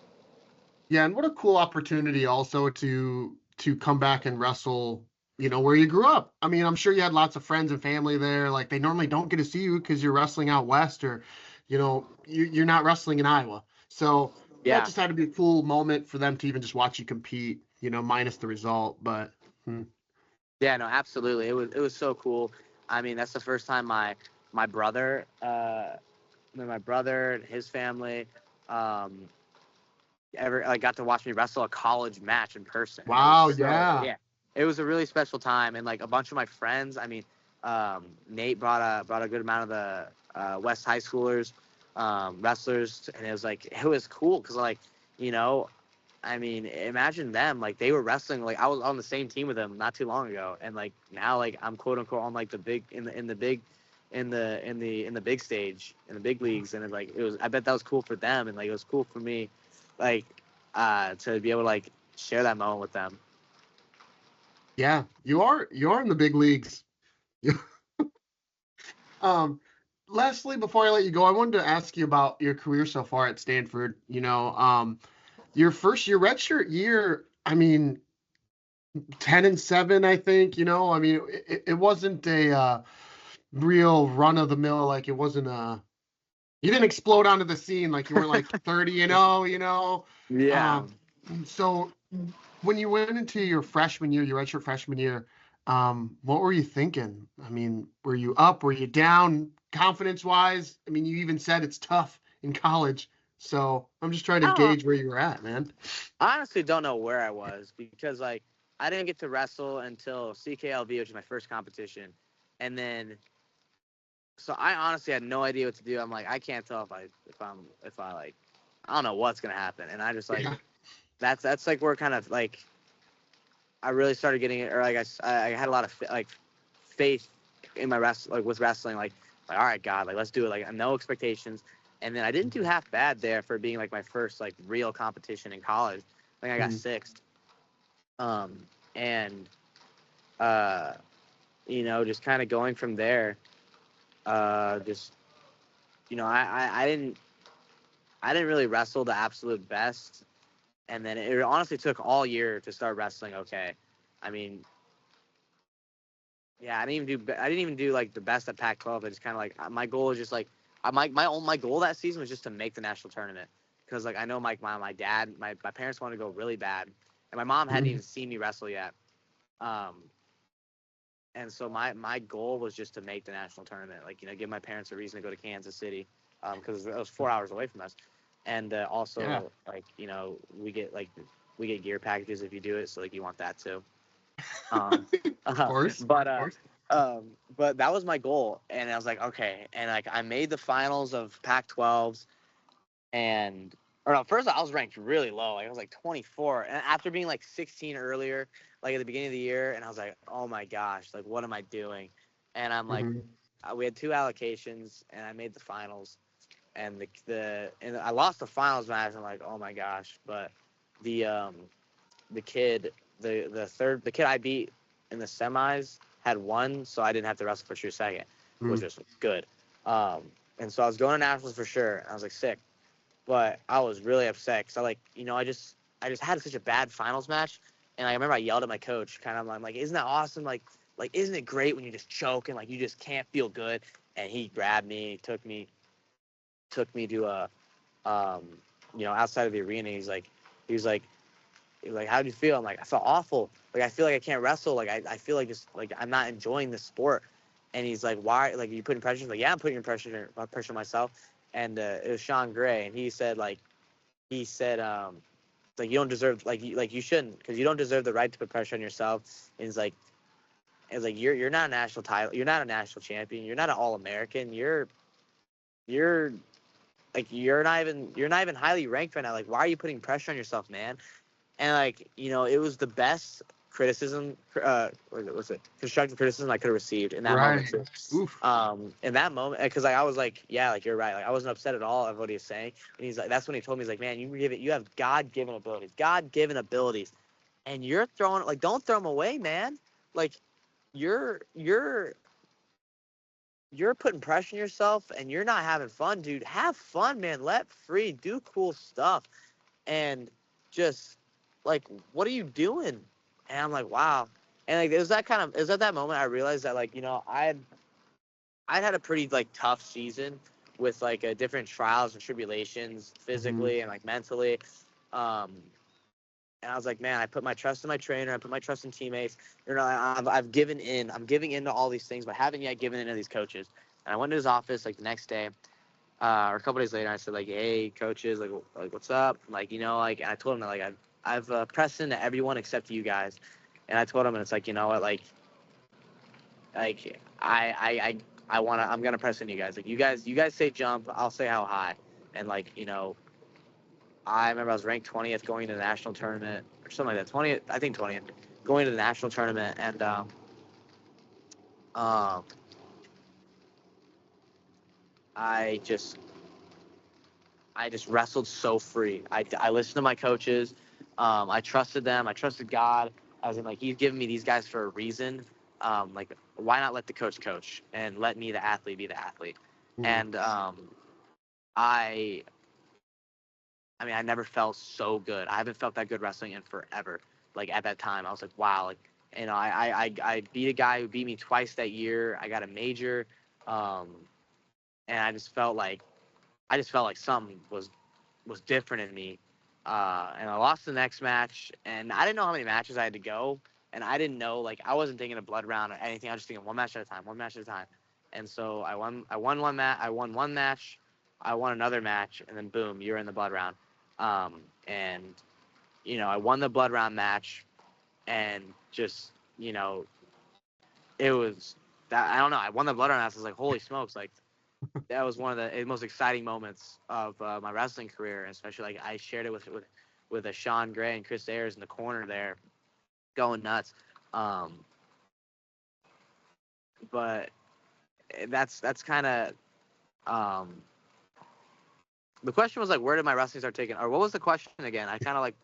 Yeah, and what a cool opportunity also to come back and wrestle, where you grew up. I mean, I'm sure you had lots of friends and family there. Like they normally don't get to see you because you're wrestling out west, or you're not wrestling in Iowa. So that just had to be a cool moment for them to even just watch you compete, minus the result. But yeah, no, absolutely. It was so cool. I mean, that's the first time my brother and his family ever got to watch me wrestle a college match in person. Wow, yeah. It was a really special time, and like a bunch of my friends. I mean, Nate brought a good amount of the West high schoolers. wrestlers, and it was cool because like, I mean, imagine them, like they were wrestling, like I was on the same team with them not too long ago, and like now like I'm quote unquote on like the big in the big in the big stage in the big leagues, and I bet that was cool for them, and like it was cool for me, like to be able to like share that moment with them. Yeah, you're in the big leagues. Lastly, before I let you go, I wanted to ask you about your career so far at Stanford. Your redshirt year, I mean, 10-7, I think. I mean, it wasn't a real run of the mill. Like it wasn't you didn't explode onto the scene like you weren't like 30-0. Yeah. So when you went into your freshman year, your redshirt freshman year, what were you thinking? I mean, were you up? Were you down? Confidence-wise? I mean, you even said it's tough in college. So I'm just trying to gauge where you were at, man. I honestly don't know where I was because like I didn't get to wrestle until CKLV, which is my first competition, and then so I honestly had no idea what to do. I'm like, I can't tell if I like I don't know what's gonna happen, and I just like that's like where kind of like I really started getting it, or like I had a lot of like faith in my with wrestling, like all right, God, like let's do it, like no expectations, and then I didn't do half bad there for being like my first like real competition in college. I think I got sixth, and just kind of going from there, just I didn't really wrestle the absolute best, and then it honestly took all year to start wrestling okay. I mean, yeah, I didn't even do like the best at Pac-12. I just kind of like my goal is just like my goal that season was just to make the national tournament because like I know my dad, my parents wanted to go really bad, and my mom hadn't even seen me wrestle yet. And so my goal was just to make the national tournament, like give my parents a reason to go to Kansas City, because it was 4 hours away from us, and also like we get gear packages if you do it, so like you want that too. Of course. But that was my goal, and I was like, okay, and like I made the finals of Pac-12s, and or no, first I was ranked really low, like I was like 24, and after being like 16 earlier, like at the beginning of the year, and I was like, oh my gosh, like what am I doing? And I'm like, we had 2 allocations, and I made the finals, and and I lost the finals match. I'm like, oh my gosh, but the kid the kid I beat in the semis had won, so I didn't have to wrestle for true second, which was good. And so I was going to nationals for sure. And I was like sick, but I was really upset because I just had such a bad finals match, and I remember I yelled at my coach, kind of I'm like, isn't that awesome? Like isn't it great when you just choke and like you just can't feel good? And he grabbed me, took me to a outside of the arena. He was like, how do you feel? I'm like, I felt awful. Like, I feel like I can't wrestle. Like, I feel like just like I'm not enjoying this sport. And he's like, why? Like, are you putting pressure? Like, yeah, I'm putting pressure on myself. And it was Sean Gray, and he said, like, you don't deserve, you shouldn't, because you don't deserve the right to put pressure on yourself. And it's like you're not a national title, you're not a national champion, you're not an All-American, you're like you're not even highly ranked right now. Like, why are you putting pressure on yourself, man? And like it was the best criticism, what was it, constructive criticism I could have received in that moment. Oof. In that moment, because like I was like, yeah, like you're right. Like I wasn't upset at all of what he was saying. And he's like, that's when he told me, he's like, man, you have God-given abilities, and you're throwing, like, don't throw them away, man. Like you're putting pressure on yourself, and you're not having fun, dude. Have fun, man. Let free, do cool stuff, and just like, what are you doing? And I'm like, wow. And like, it was at that moment I realized that, like, I'd had a pretty like tough season with like different trials and tribulations physically and like mentally. And I was like, man, I put my trust in my trainer. I put my trust in teammates. I've given in. I'm giving in to all these things, but haven't yet given in to these coaches. And I went to his office like the next day, or a couple days later. I said like, hey, coaches, like what's up? Like, like, and I told him that like I've pressed into everyone except you guys. And I told him, and it's like, you know what, like I I'm gonna press in you guys. Like you guys say jump, I'll say how high. And like, I remember I was ranked 20th going to the national tournament or something like that. 20th, I think 20th, going to the national tournament, and um, I just wrestled so free. I listened to my coaches. I trusted them. I trusted God. As in, like, He's given me these guys for a reason. Like, why not let the coach and let me, the athlete, be the athlete? Mhm. And I mean, I never felt so good. I haven't felt that good wrestling in forever. Like at that time, I was like, wow. Like, I beat a guy who beat me twice that year. I got a major, and I just felt like something was different in me. And I lost the next match, and I didn't know how many matches I had to go, and I didn't know, like, I wasn't thinking a blood round or anything. I was just thinking one match at a time. And so I won one match. I won one match. I won another match, and then boom, you're in the blood round. And I won the blood round match, and just it was that, I don't know. I won the blood round match. I was like, holy smokes, like. That was one of the most exciting moments of my wrestling career, especially like I shared it with a Sean Gray and Chris Ayers in the corner there, going nuts. But that's kind of the question was like, where did my wrestling start taking? Or what was the question again? I kind of like.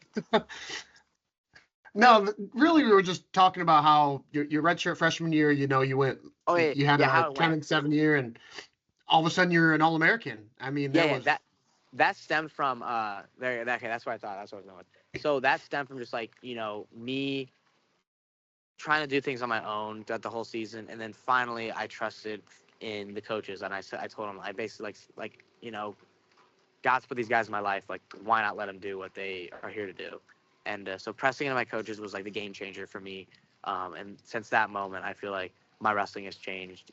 No, really, we were just talking about how your redshirt freshman year, you went, Oh yeah, you had yeah, a 10-7 year, and all of a sudden you're an All-American. I mean, that stemmed from there. Okay, that's what I thought. That's what I was going with. So that stemmed from just like me trying to do things on my own throughout the whole season, and then finally I trusted in the coaches, and I told them, I basically like God's put these guys in my life, like why not let them do what they are here to do, and so pressing into my coaches was like the game changer for me, and since that moment I feel like my wrestling has changed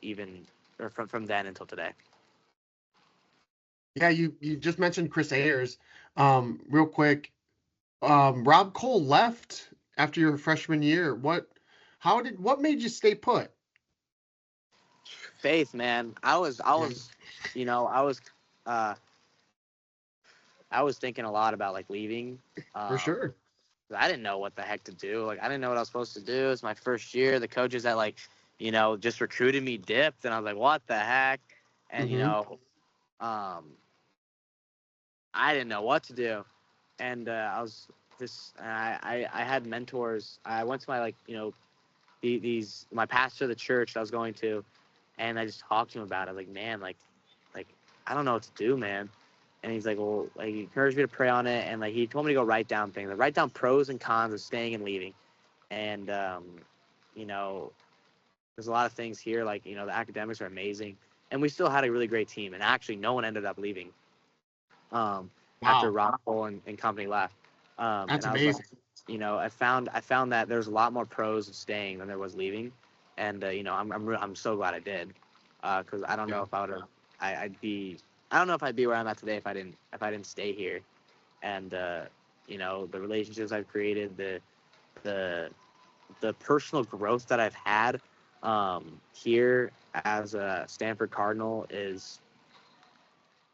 from then until today. Yeah, you just mentioned Chris Ayers. Real quick, Rob Cole left after your freshman year. What made you stay put? Faith, man. I was uh I was thinking a lot about like leaving. For sure. I didn't know what the heck to do. Like, I didn't know what I was supposed to do. It's my first year. The coaches that just recruited me dipped, and I was like, what the heck? And I didn't know what to do. And I was I had mentors. I went to my my pastor of the church that I was going to, and I just talked to him about it. I was like, man, like I don't know what to do, man. And he's like, well, like, he encouraged me to pray on it, and like he told me to go write down things, like, write down pros and cons of staying and leaving. And there's a lot of things here, like the academics are amazing, and we still had a really great team, and actually no one ended up leaving after Wow, Rob Cole and company left. that's And I was amazing. like, I found that there's a lot more pros of staying than there was leaving, and I'm so glad I did, because I don't know if I would have, I don't know if I'd be where I'm at today if I didn't stay here. And the relationships I've created, the personal growth that I've had here as a Stanford Cardinal is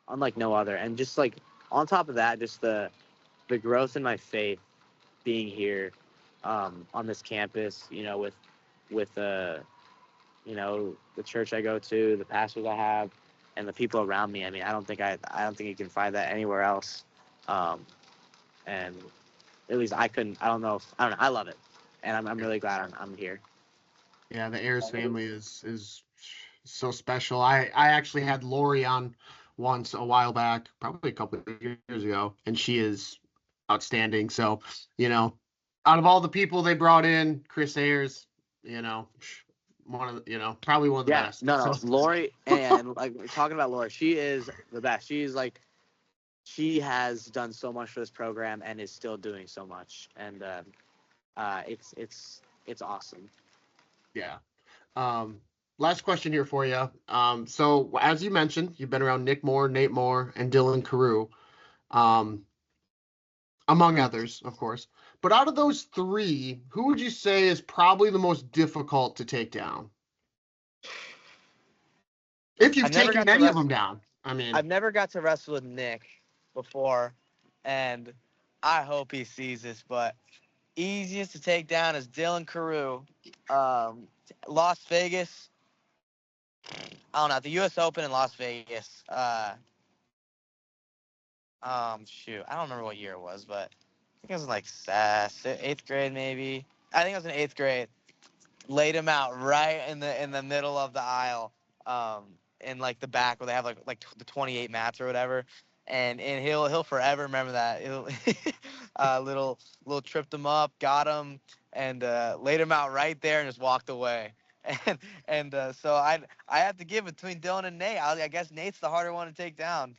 unlike no other. And just like on top of that, just the growth in my faith being here on this campus, with the church I go to, the pastors I have, and the people around me. I mean, I don't think you can find that anywhere else. And at least I couldn't. I don't know. I don't know. I love it, and I'm really glad I'm here. Yeah, the Ayers family is so special. I actually had Lori on once a while back, probably a couple of years ago, and she is outstanding. So, out of all the people they brought in, Chris Ayers, one of the, probably one of the best. No, So. Lori, and like talking about Lori, she is the best. She has done so much for this program and is still doing so much, and it's awesome. Yeah. Last question here for you. So as you mentioned, you've been around Nick Moore, Nate Moore, and Dylan Carew, among others, of course. But out of those three, who would you say is probably the most difficult to take down? If you've I've never taken got to any of wrestle. them down, I mean, I've never got to wrestle with Nick before, and I hope he sees this. But easiest to take down is Dylan Carew, Las Vegas. I don't know, at the U.S. Open in Las Vegas. Shoot, I don't remember what year it was, but I think it was in like 8th grade maybe. I think it was in 8th grade. Laid him out right in the middle of the aisle, in like the back where they have like the 28 mats or whatever, and he'll forever remember that. He'll little tripped him up, got him, and laid him out right there and just walked away. And so I have to give between Dylan and Nate. I guess Nate's the harder one to take down.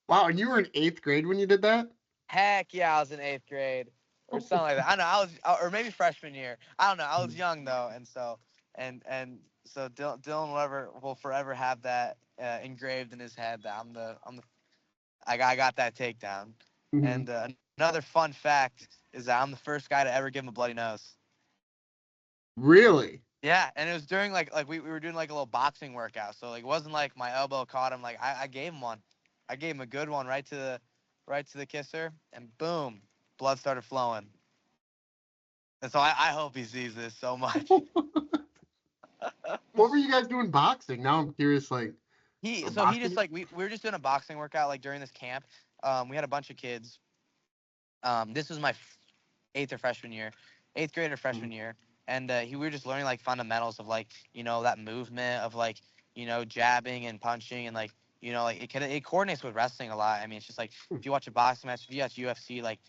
wow. And you were in 8th grade when you did that? Heck yeah, I was in 8th grade or something like that. I don't know. Or maybe freshman year. I don't know. I was young though, and so Dylan will forever have that engraved in his head that I got that takedown. Mhm. And another fun fact is that I'm the first guy to ever give him a bloody nose. Really? Yeah, and it was during like we were doing like a little boxing workout, so like it wasn't like my elbow caught him. Like I gave him one. I gave him a good one right to the kisser, and boom, blood started flowing. And so I hope he sees this so much. What were you guys doing boxing? Now I'm curious, like, He boxing? just like we were just doing a boxing workout like during this camp. We had a bunch of kids. This was my 8th or freshman year, 8th grade or freshman year, and we were just learning like fundamentals of like that movement of like jabbing and punching and like like it coordinates with wrestling a lot. I mean, it's just like if you watch a boxing match, if you watch UFC, like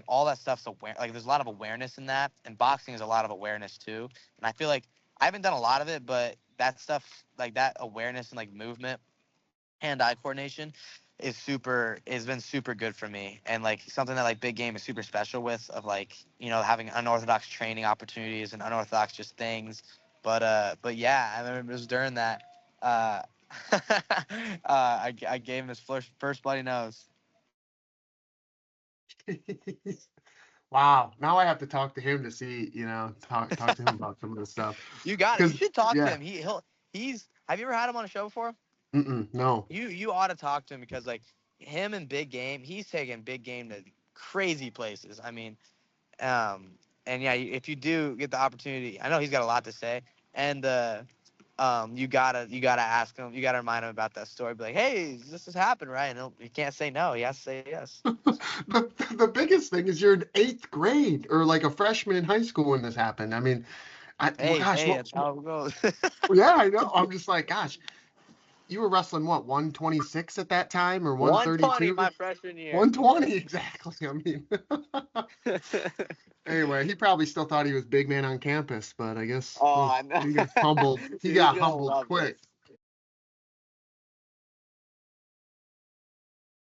all that stuff's aware. Like there's a lot of awareness in that, and boxing is a lot of awareness too. And I feel like I haven't done a lot of it, but that stuff, like that awareness and like movement, hand-eye coordination, has been super good for me, and like something that like big game is super special with, of like having unorthodox training opportunities and unorthodox just things. But yeah, I remember it was during that I gave him his first bloody nose. Wow. Now I have to talk to him to see, talk to him about some of this stuff. You got it. You should talk to yeah. him. He's have you ever had him on a show before? No. You ought to talk to him, because like him and big game, he's taking big game to crazy places. I mean, and yeah, if you do get the opportunity, I know he's got a lot to say, and you gotta ask him, you gotta remind him about that story. Be like, hey, this has happened, right? And he can't say no, he has to say yes. the biggest thing is you're in 8th grade or like a freshman in high school when this happened. I mean, That's how it goes. yeah, I know. I'm just like, gosh, you were wrestling what, 126 at that time, or 132? 120 my freshman year. 120 exactly. I mean, anyway, he probably still thought he was big man on campus, but I guess I know. he got humbled. He got humbled quick.